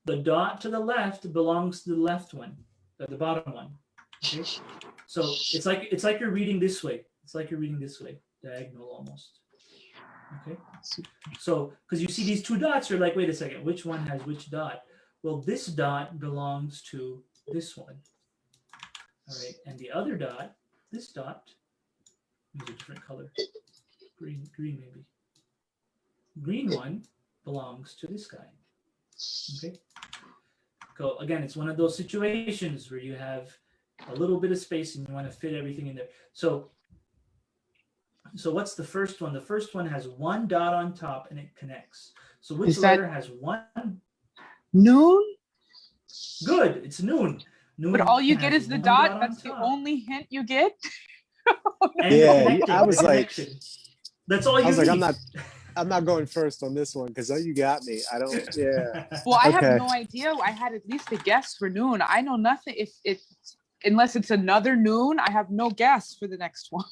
S1: the dot to the left belongs to the left one, the bottom one. Okay, so it's like you're reading this way. It's like you're reading this way, diagonal almost. Okay, so because you see these two dots, you're like, wait a second, which one has which dot? Well, this dot belongs to this one. All right, and the other dot, this dot, use a different color, green maybe. Green one belongs to this guy. Okay. So again, it's one of those situations where you have a little bit of space and you want to fit everything in there. So what's the first one? The first one has one dot on top and it connects. So which letter has one?
S3: Noon?
S1: Good, it's noon. Noon.
S3: But all you get is the dot. That's the only hint you get.
S2: Yeah, I was like,
S1: that's all you need.
S2: I was like, I'm not going first on this one because you got me. I don't. Yeah.
S3: Well, I have no idea. I had at least a guess for noon. I know nothing. If it's unless it's another noon, I have no guess for the next one.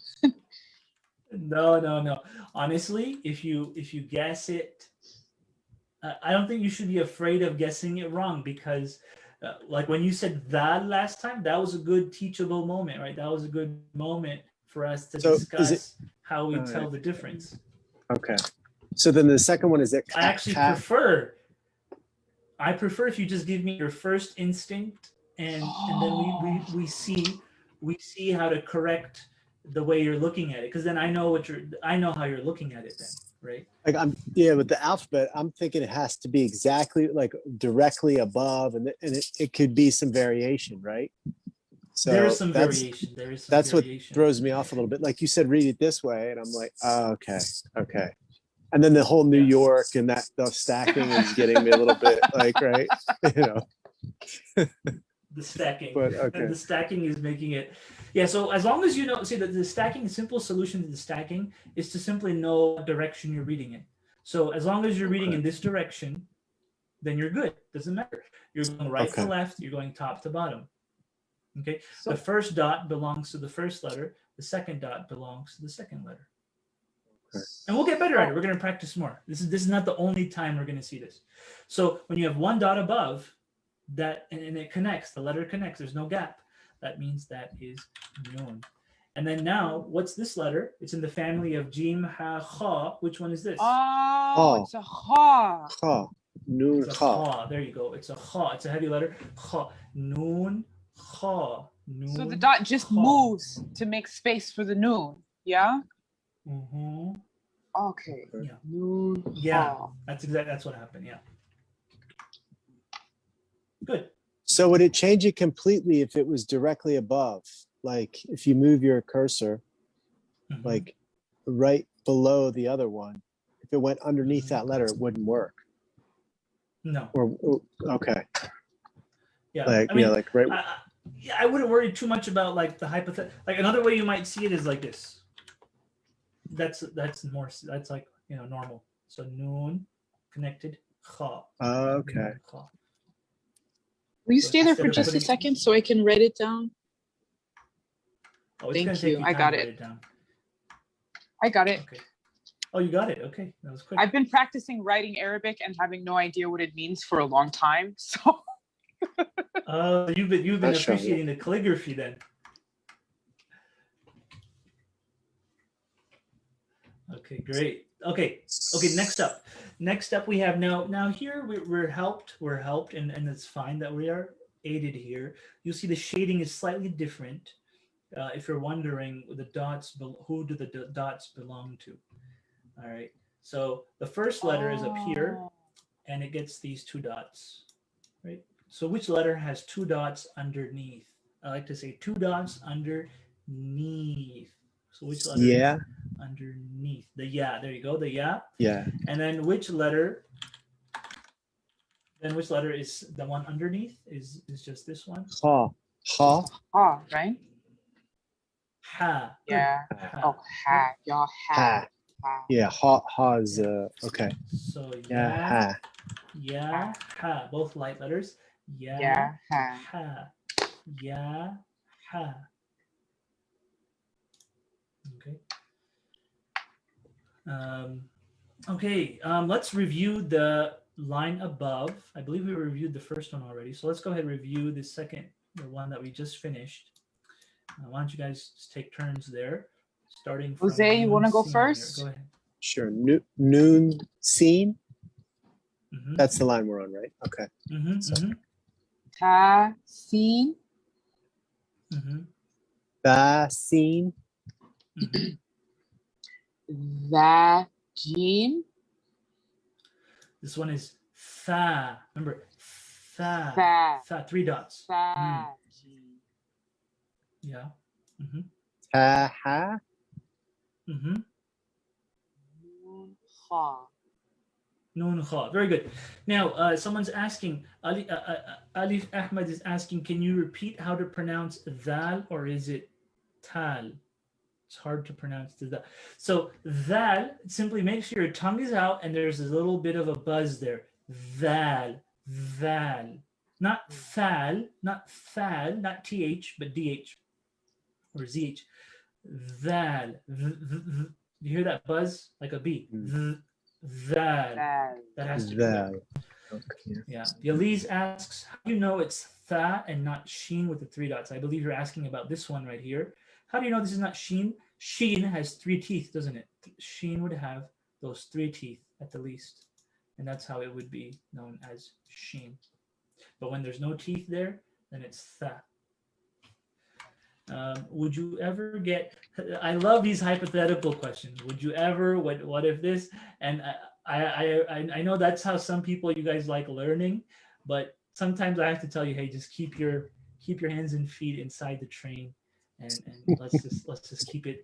S1: No. Honestly, if you guess it, I don't think you should be afraid of guessing it wrong because, like when you said that last time, that was a good teachable moment, right? That was a good moment for us to discuss how we tell the difference.
S2: Okay. So then the second one is that
S1: I actually prefer if you just give me your first instinct and then we see how to correct the way you're looking at it, because then I know how you're looking at it then, right?
S2: Like with the alphabet, I'm thinking it has to be exactly like directly above, and it could be some variation, right? So
S1: there is some variation.
S2: That's what throws me off a little bit. Like you said, read it this way, and I'm like, oh, okay. And then the whole New York and that the stacking is getting me a little bit like, right,
S1: The stacking,
S2: but okay.
S1: And the stacking is making it. Yeah. So as long as you know, see that the stacking, the simple solution to the stacking is to simply know what direction you're reading in. So as long as you're reading in this direction, then you're good. Doesn't matter. You're going right to left. You're going top to bottom. Okay. So the first dot belongs to the first letter. The second dot belongs to the second letter. Okay. And we'll get better at it. We're going to practice more. This is not the only time we're going to see this. So when you have one dot above that and it connects, the letter connects, there's no gap. That means that is noon. And then now, what's this letter? It's in the family of jim, ha, kha. Which one is this?
S3: Oh, it's a kha.
S2: Kha. Noon,
S1: kha. There you go. It's a kha. It's a heavy letter. Kha. Noon, kha. Noon,
S3: so the dot just moves to make space for the noon. Yeah?
S1: Mm-hmm.
S3: Okay.
S1: Yeah.
S3: Noon,
S1: yeah. That's what happened. Yeah. Good.
S2: So would it change it completely if it was directly above? Like if you move your cursor, like right below the other one, if it went underneath that letter, it wouldn't work.
S1: No.
S2: Okay.
S1: Yeah.
S2: Like, like right.
S1: I wouldn't worry too much about like the hypothetical. Like another way you might see it is like this. That's more. That's like normal. So noon connected kha.
S2: Okay.
S1: Noon, kha.
S4: Will you stay there for just a second so I can write it down?
S1: Oh,
S4: thank you.
S3: I got it. I got it.
S1: Okay. Oh, you got it. Okay, that was quick.
S3: I've been practicing writing Arabic and having no idea what it means for a long time. So.
S1: You've been appreciating the calligraphy then. Okay, great. Okay. Next up we have now here we're helped and it's fine that we are aided here. You'll see the shading is slightly different. If you're wondering the dots, who do the dots belong to? All right. So the first letter is up here and it gets these two dots, right? So which letter has two dots underneath? I like to say two dots underneath. So which letter?
S2: Yeah.
S1: Underneath the yeah. There you go. The yeah.
S2: Yeah.
S1: And then which letter? Then which letter is the one underneath? Is just this one?
S2: Ha. Ha.
S3: Ha. Right.
S1: Ha.
S3: Yeah.
S1: Ha.
S3: Oh, ha. Yeah. Ha.
S2: Ha. Yeah. Ha is okay.
S1: So
S2: yeah. Ha.
S1: Yeah. Ha. Both light letters. Yeah.
S3: Yeah. Ha.
S1: Ha. Yeah. Ha. Okay. Okay. Let's review the line above, I believe we reviewed the first one already. So let's go ahead and review the one that we just finished. Why don't you guys just take turns there, starting from
S3: Jose, you want to go
S1: Noon
S3: first?
S1: Go ahead.
S2: Sure. Noon scene.
S1: Mm-hmm.
S2: That's the line we're on, right? Okay.
S1: Mm-hmm. Mm-hmm.
S3: Ta, sin,
S1: Mm-hmm.
S2: Ba scene.
S1: Mm-hmm.
S3: va, jim,
S1: This one is fa. Remember, fa.
S3: fa,
S1: Fa. 3 dots.
S3: fa, jim.
S1: Yeah. Mm-hmm.
S2: Ta ha.
S1: Mm-hmm.
S3: Nun, ha.
S1: Noon kha. Very good. Now, someone's asking, Alif Ahmed is asking, can you repeat how to pronounce dhal, or is it tal? It's hard to pronounce the dhal. So dhal, simply make sure your tongue is out and there's a little bit of a buzz there. Dhal, dhal. Not thal, not th, but dh or zh. Dhal. You hear that buzz? Like a B. Dhal.
S3: Val.
S1: That has to be there.
S2: Okay.
S1: Yeah. Yaliz asks, how do you know it's tha and not sheen with the 3 dots? I believe you're asking about this one right here. How do you know this is not sheen? Sheen has 3 teeth, doesn't it? Sheen would have those 3 teeth at the least. And that's how it would be known as sheen. But when there's no teeth there, then it's tha. Would you ever get, I love these hypothetical questions. Would you ever, what if this? And I know that's how some people, you guys like learning, but sometimes I have to tell you, hey, just keep your hands and feet inside the train, and let's just keep it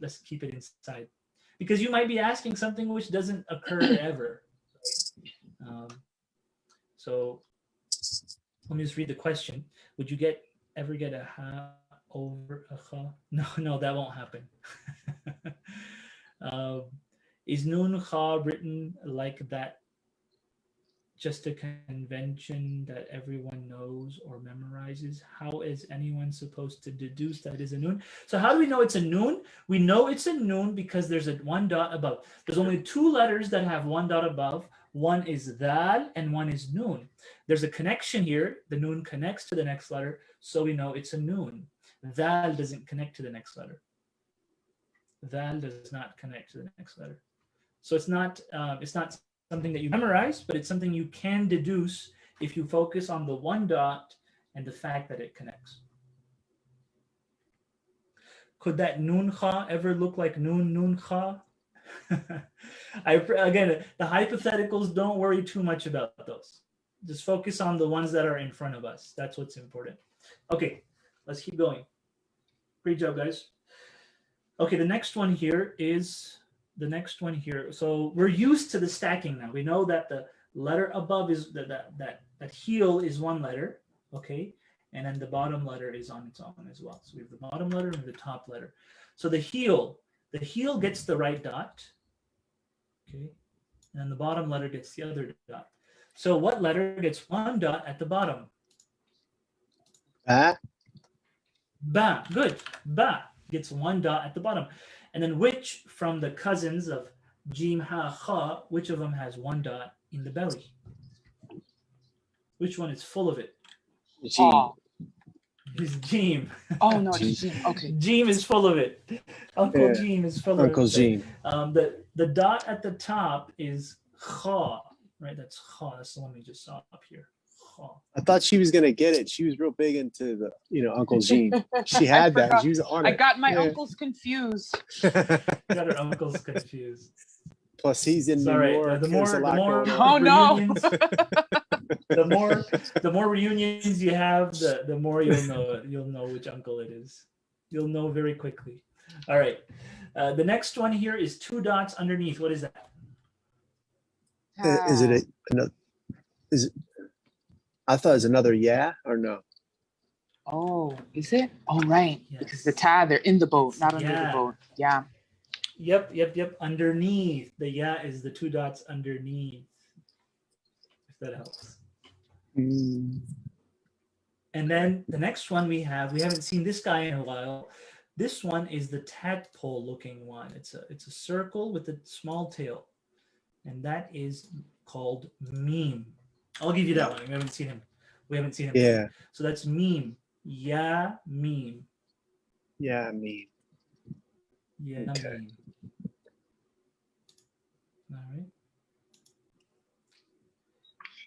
S1: inside, because you might be asking something which doesn't occur ever. So let me just read the question. Would you ever get a ha over a kha? No, that won't happen. Is nun kha written like that just a convention that everyone knows or memorizes? How is anyone supposed to deduce that is a noon? So how do we know it's a noon? We know it's a noon because there's a 1 dot above. There's only 2 letters that have 1 dot above. One is dal and one is noon. There's a connection here. The noon connects to the next letter, so we know it's a noon. Dal doesn't connect to the next letter. Dal does not connect to the next letter. So it's not something that you memorize, but it's something you can deduce if you focus on the 1 dot and the fact that it connects. Could that noon kha ever look like noon kha? Again, the hypotheticals, don't worry too much about those. Just focus on the ones that are in front of us. That's what's important. Okay, let's keep going. Great job, guys. Okay, the next one here. So we're used to the stacking now. We know that the letter above is that heel is 1 letter, okay? And then the bottom letter is on its own as well. So we have the bottom letter and the top letter. So the heel gets the right dot, okay? And then the bottom letter gets the other dot. So what letter gets 1 dot at the bottom?
S2: Ba.
S1: Ba. Good. Ba gets 1 dot at the bottom. And then which from the cousins of jim, ha, kha, which of them has 1 dot in the belly? Which one is full of it?
S3: Oh.
S1: It's Jim.
S3: Oh no, it's Jim. Okay.
S1: Jim is full of it. Uncle Jim is full
S2: Uncle
S1: of it.
S2: Jim.
S1: The dot at the top is kha, right? That's kha. That's the one we just saw up here. Kha.
S2: I thought she was gonna get it. She was real big into the, Uncle Gene. She had that. She was on it.
S3: I got my uncles confused.
S1: Got her uncles confused.
S2: Plus, he's in New York.
S1: The more
S3: Oh no.
S1: reunions, the more reunions you have, the more you'll know which uncle it is. You'll know very quickly. All right. The next one here is 2 dots underneath. What is that?
S2: Is it is it? I thought it was another or no?
S3: Oh, is it? Oh, right.
S1: Yes.
S3: Because the they're in the boat, not under the boat. Yeah.
S1: Yep. Underneath. The is the 2 dots underneath. If that helps.
S2: Mm.
S1: And then the next one we haven't seen this guy in a while. This one is the tadpole looking one. It's a circle with a small tail. And that is called meme. I'll give you that one. We haven't seen him.
S2: Yeah.
S1: So that's meme. Ya meme.
S2: Yeah, me.
S1: Yeah
S2: Okay.
S1: meme.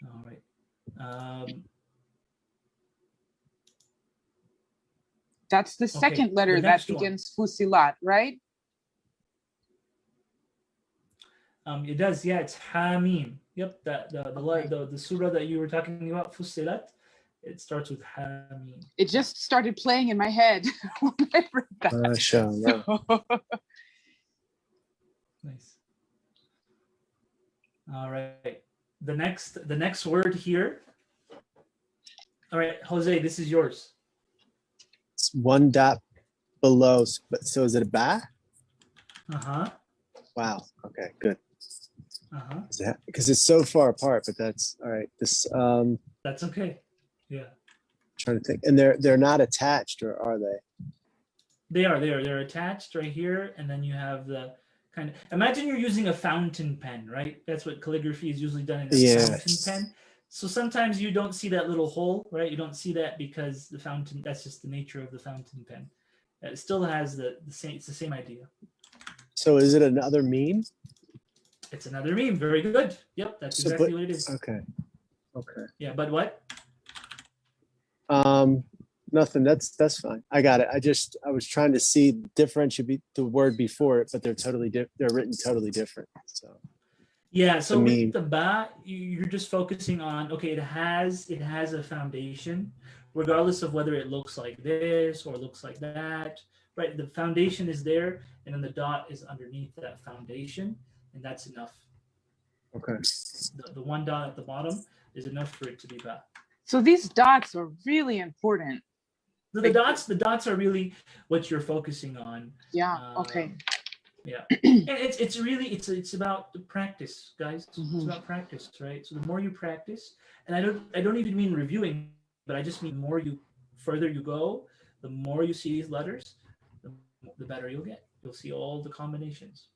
S1: All right.
S3: That's the second letter that begins Fusilat, right?
S1: It does, yeah. It's Hamim. Yep, the surah that you were talking about, Fusilat, it starts with Hamim.
S3: It just started playing in my head when I read that.
S2: Mashallah.
S1: Nice. All right. The next word here. All right, Jose, this is yours.
S2: It's one dot below. So is it a ba?
S1: Uh-huh.
S2: Wow. Okay, good.
S1: Uh-huh.
S2: Because it's so far apart, but that's all right. This
S1: That's okay. Yeah.
S2: Trying to think. And they're not attached, or are they?
S1: They're attached right here, and then you have the kind of, imagine you're using a fountain pen, right? That's what calligraphy is usually done in a fountain pen. So sometimes you don't see that little hole, right? You don't see that because the fountain, that's just the nature of the fountain pen. It still has the same, it's the same idea.
S2: So is it another meme?
S1: It's another meme. Very good. Yep, that's exactly what it is.
S2: Okay.
S1: Yeah, but what?
S2: Nothing. That's fine. I got it. I was trying to differentiate the word before it, but they're totally they're written totally different. So
S1: yeah. So with the ba, you're just focusing on, okay, it has a foundation, regardless of whether it looks like this or looks like that. Right. The foundation is there, and then the dot is underneath that foundation, and that's enough.
S2: Okay.
S1: The one dot at the bottom is enough for it to be ba.
S3: So these dots are really important.
S1: The dots are really what you're focusing on.
S3: Yeah. Okay.
S1: Yeah. And it's really it's about the practice, guys. It's about practice, right? So the more you practice, and I don't even mean reviewing, but I just mean further you go, the more you see these letters, the better you'll get. You'll see all the combinations.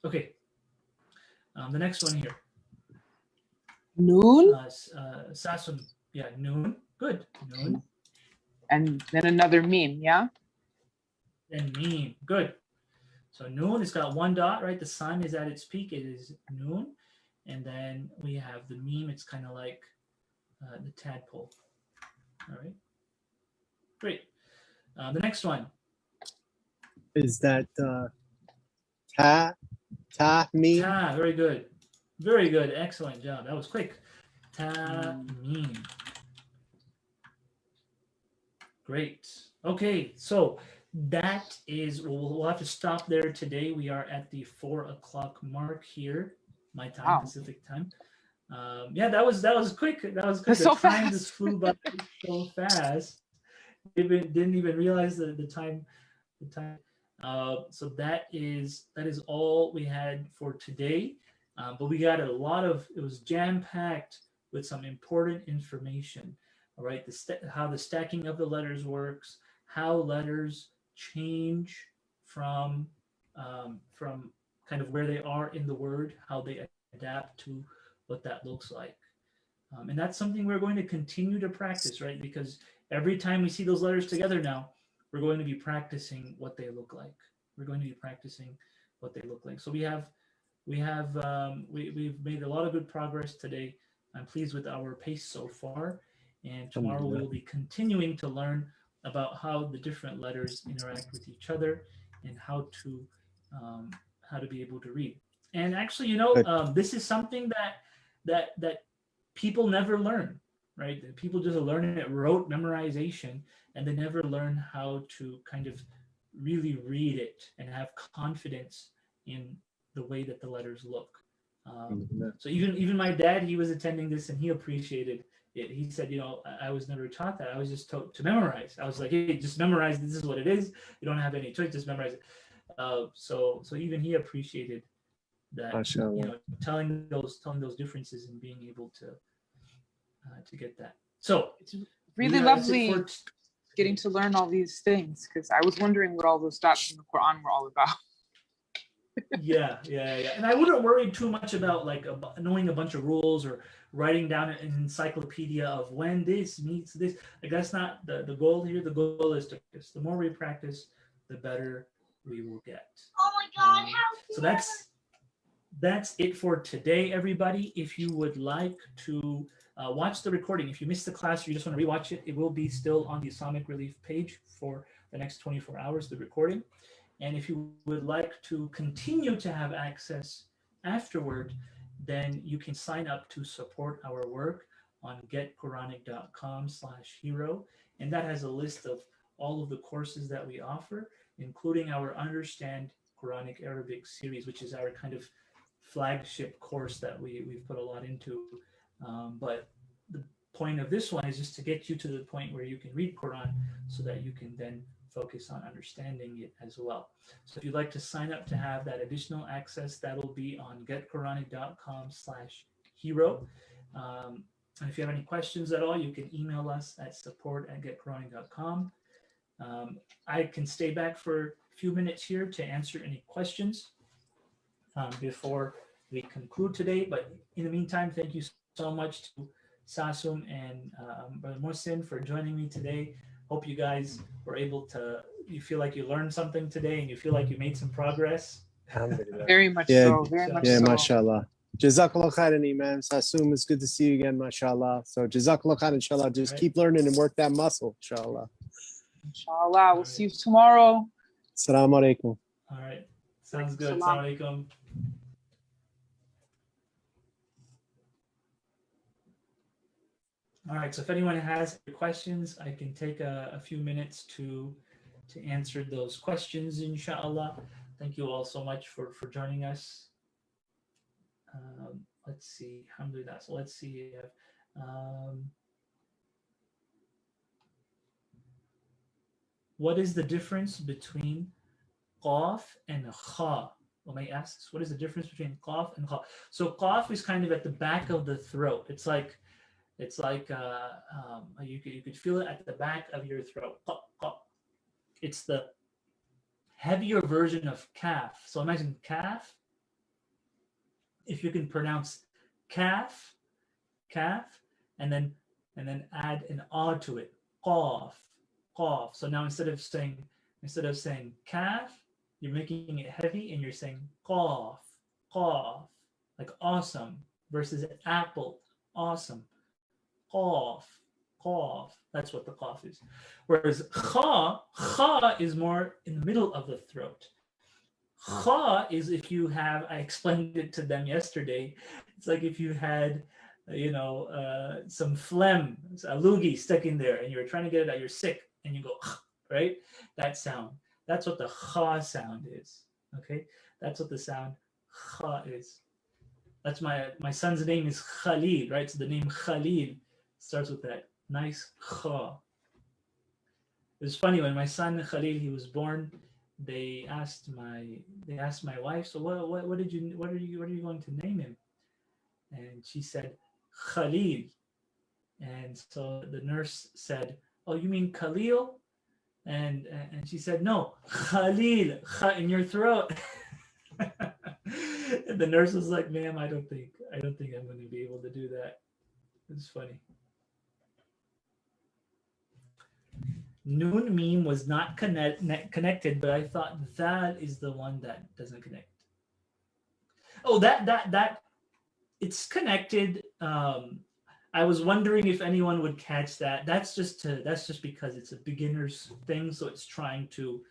S1: Okay. The next one here.
S3: Noon?
S1: Sasun. Yeah, noon. Good. Noon.
S3: And then another meme, yeah?
S1: And meme. Good. So noon, it's got one dot, right? The sun is at its peak. It is noon. And then we have the meme. It's kind of like the tadpole. All right. Great. The next one.
S2: Is that meme?
S1: Ta, very good. Very good. Excellent job. That was quick. Ta meme. Great. Okay, so that is, we'll have to stop there today. We are at the 4 o'clock mark here, my time, Pacific time. Yeah, that was quick. That was quick. The time just flew by so fast. Didn't even realize the time. So that is all we had for today. But we got it was jam-packed with some important information. All right, how the stacking of the letters works, how letters change from kind of where they are in the word, how they adapt to what that looks like. And that's something we're going to continue to practice, right? Because every time we see those letters together now, we're going to be practicing what they look like. We're going to be practicing what they look like. So we've made a lot of good progress today. I'm pleased with our pace so far. And tomorrow we'll be continuing to learn about how the different letters interact with each other and how to be able to read. And actually, this is something that people never learn, right? People just learn it rote memorization, and they never learn how to kind of really read it and have confidence in the way that the letters look. So even my dad, he was attending this and he appreciated it. He said, I was never taught that. I was just taught to memorize. I was like, hey, just memorize. This is what it is. You don't have any choice. Just memorize it. So even he appreciated that. Telling those differences and being able to get that. So
S3: it's really lovely getting to learn all these things, because I was wondering what all those dots in the Quran were all about.
S1: Yeah. And I wouldn't worry too much about like knowing a bunch of rules or writing down an encyclopedia of when this meets this. Like that's not the goal here. The goal is to practice. The more we practice, the better we will get.
S5: Oh my God!
S1: So that's it for today, everybody. If you would like to watch the recording, if you missed the class or you just want to rewatch it, it will be still on the Islamic Relief page for the next 24 hours, the recording. And if you would like to continue to have access afterward, then you can sign up to support our work on getquranic.com/hero. And that has a list of all of the courses that we offer, including our Understand Quranic Arabic series, which is our kind of flagship course that we've put a lot into. But the point of this one is just to get you to the point where you can read Quran so that you can then focus on understanding it as well. So if you'd like to sign up to have that additional access, that'll be on getquranic.com/hero. And if you have any questions at all, you can email us at support@getquranic.com. I can stay back for a few minutes here to answer any questions before we conclude today. But in the meantime, thank you so much to Sasum and Brother Mohsin for joining me today. Hope you guys were able to, you feel like you learned something today and you feel like you made some progress.
S3: Very much
S2: Yeah,
S3: so. Very much
S2: Yeah,
S3: so.
S2: mashallah. Jazakallah khairan, Imam. Sasum, it's good to see you again, mashallah. So Jazakallah khairan, inshallah. Just
S1: Right.
S2: keep learning and work that muscle, inshallah.
S3: Inshallah. We'll see you tomorrow.
S2: Assalamu alaikum.
S1: All right. Sounds good.
S3: Salam.
S1: Assalamu alaikum. All right. So if anyone has questions, I can take a few minutes to answer those questions, inshallah. Thank you all so much for joining us. Let's see. Alhamdulillah. So let's see. What is the difference between qaf and kha? May asks, what is the difference between qaf and kha? So qaf is kind of at the back of the throat. It's like you could feel it at the back of your throat. Qa, qa. It's the heavier version of kaf. So imagine kaf. If you can pronounce kaf, and then add an ah to it, qaf, qaf. So now instead of saying kaf, you're making it heavy and you're saying qaf, qaf, like awesome versus apple, awesome, qaf, qaf. That's what the qaf is. Whereas kha is more in the middle of the throat. Kha is if you have, I explained it to them yesterday, it's like if you had, some phlegm, a loogie stuck in there and you're trying to get it out, you're sick and you go, right? That sound. That's what the kha sound is. Okay? That's what the sound kha is. That's my son's name is Khalil, right? So the name Khalil starts with that nice kha. It was funny when my son Khalil, he was born. They asked my wife, so what are you going to name him? And she said Khalil. And so the nurse said, "Oh, you mean Khalil?" And she said, "No, Khalil, in your throat." And the nurse was like, "Ma'am, I don't think I'm going to be able to do that." It's funny. Noon meme was not connected, but I thought that is the one that doesn't connect. Oh, that it's connected. I was wondering if anyone would catch that. That's just because it's a beginner's thing, so it's trying to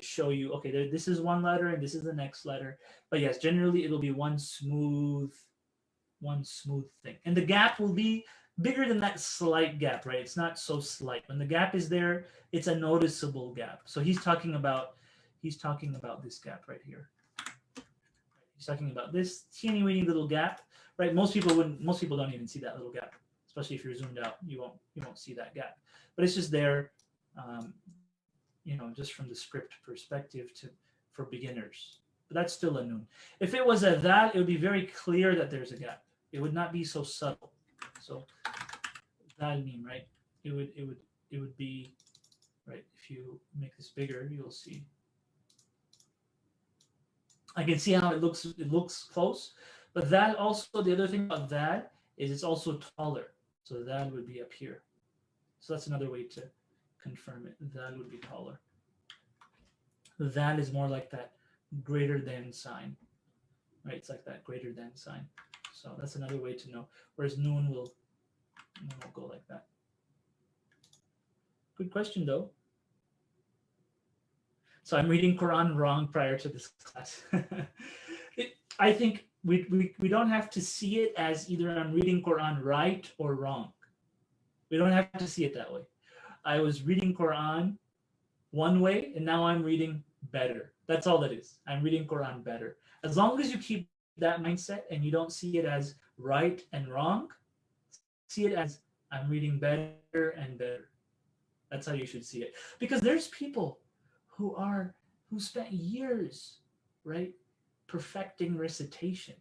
S1: show you, okay, this is one letter and this is the next letter. But yes, generally it'll be one smooth thing, and the gap will be bigger than that slight gap, right? It's not so slight. When the gap is there, it's a noticeable gap. So he's talking about this gap right here. He's talking about this teeny weeny little gap, right? Most people don't even see that little gap, especially if you're zoomed out. You won't see that gap, but it's just there, just from the script perspective for beginners. But that's still a noon. If it was a that, it would be very clear that there's a gap. It would not be so subtle. So that meme, right? It would be right. If you make this bigger, you'll see. I can see how it looks close, but that also, the other thing about that is it's also taller. So that would be up here. So that's another way to confirm it. That would be taller. That is more like that greater than sign, right? It's like that greater than sign. So that's another way to know. Whereas noon will go like that. Good question though. So I'm reading Quran wrong prior to this class. I think we don't have to see it as either I'm reading Quran right or wrong. We don't have to see it that way. I was reading Quran one way and now I'm reading better. That's all that is. I'm reading Quran better. As long as you keep that mindset and you don't see it as right and wrong, see it as I'm reading better and better. That's how you should see it. Because there's people who spent years, right, perfecting recitation.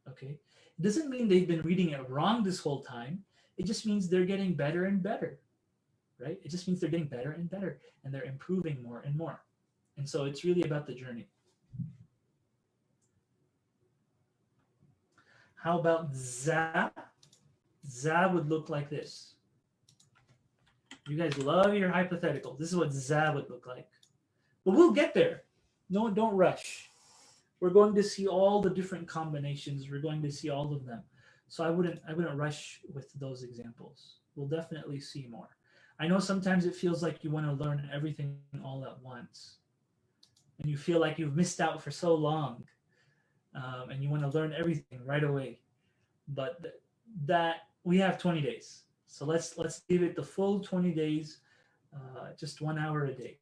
S1: Okay? It doesn't mean they've been reading it wrong this whole time. It just means they're getting better and better. Right? It just means they're getting better and better and they're improving more and more. And so it's really about the journey. How about za? Za would look like this. You guys love your hypotheticals. This is what za would look like. But we'll get there. No, don't rush. We're going to see all the different combinations. We're going to see all of them. So I wouldn't rush with those examples. We'll definitely see more. I know sometimes it feels like you want to learn everything all at once. And you feel like you've missed out for so long. And you want to learn everything right away. But that we have 20 days. So let's give it the full 20 days, just 1 hour a day.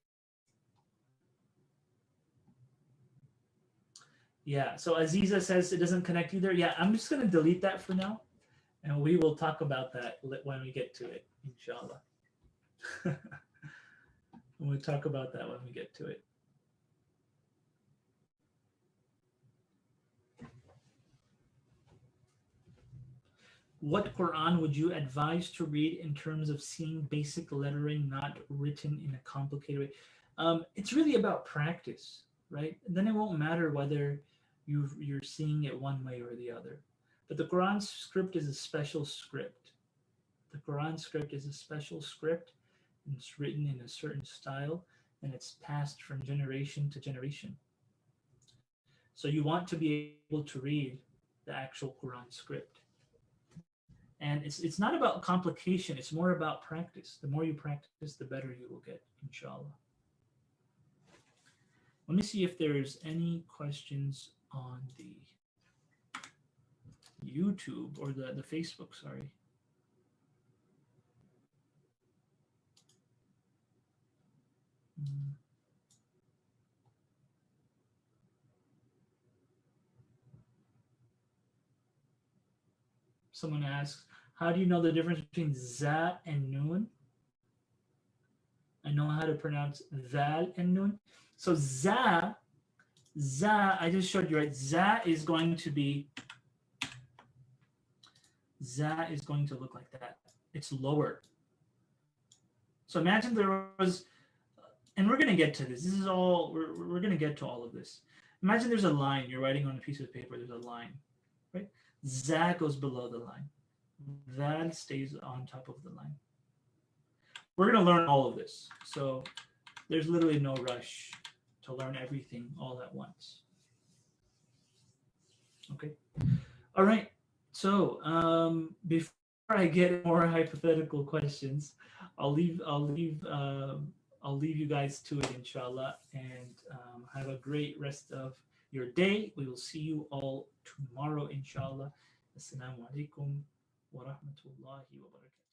S1: Yeah, so Aziza says it doesn't connect either. Yeah, I'm just going to delete that for now. And we will talk about that when we get to it, inshallah. We'll talk about that when we get to it. What Quran would you advise to read in terms of seeing basic lettering, not written in a complicated way? It's really about practice, right? And then it won't matter whether you're seeing it one way or the other. But the Quran script is a special script. The Quran script is a special script, and it's written in a certain style, and it's passed from generation to generation. So you want to be able to read the actual Quran script. And it's not about complication, it's more about practice. The more you practice, the better you will get, inshallah. Let me see if there's any questions on the YouTube or the Facebook, sorry. Someone asks, how do you know the difference between Zat and Noon? I know how to pronounce Zal and Noon. So Za, I just showed you, right? Za is going to look like that. It's lower. So imagine there was, and we're going to get to this. This is all, we're going to get to all of this. Imagine there's a line. You're writing on a piece of paper. There's a line, right? Za goes below the line. That stays on top of the line. We're going to learn all of this. So there's literally no rush to learn everything all at once. Okay. All right. So before I get more hypothetical questions, I'll leave you guys to it, inshallah, and have a great rest of your day. We will see you all tomorrow, inshallah. Assalamu alaikum wa rahmatullahi wa barakatuh.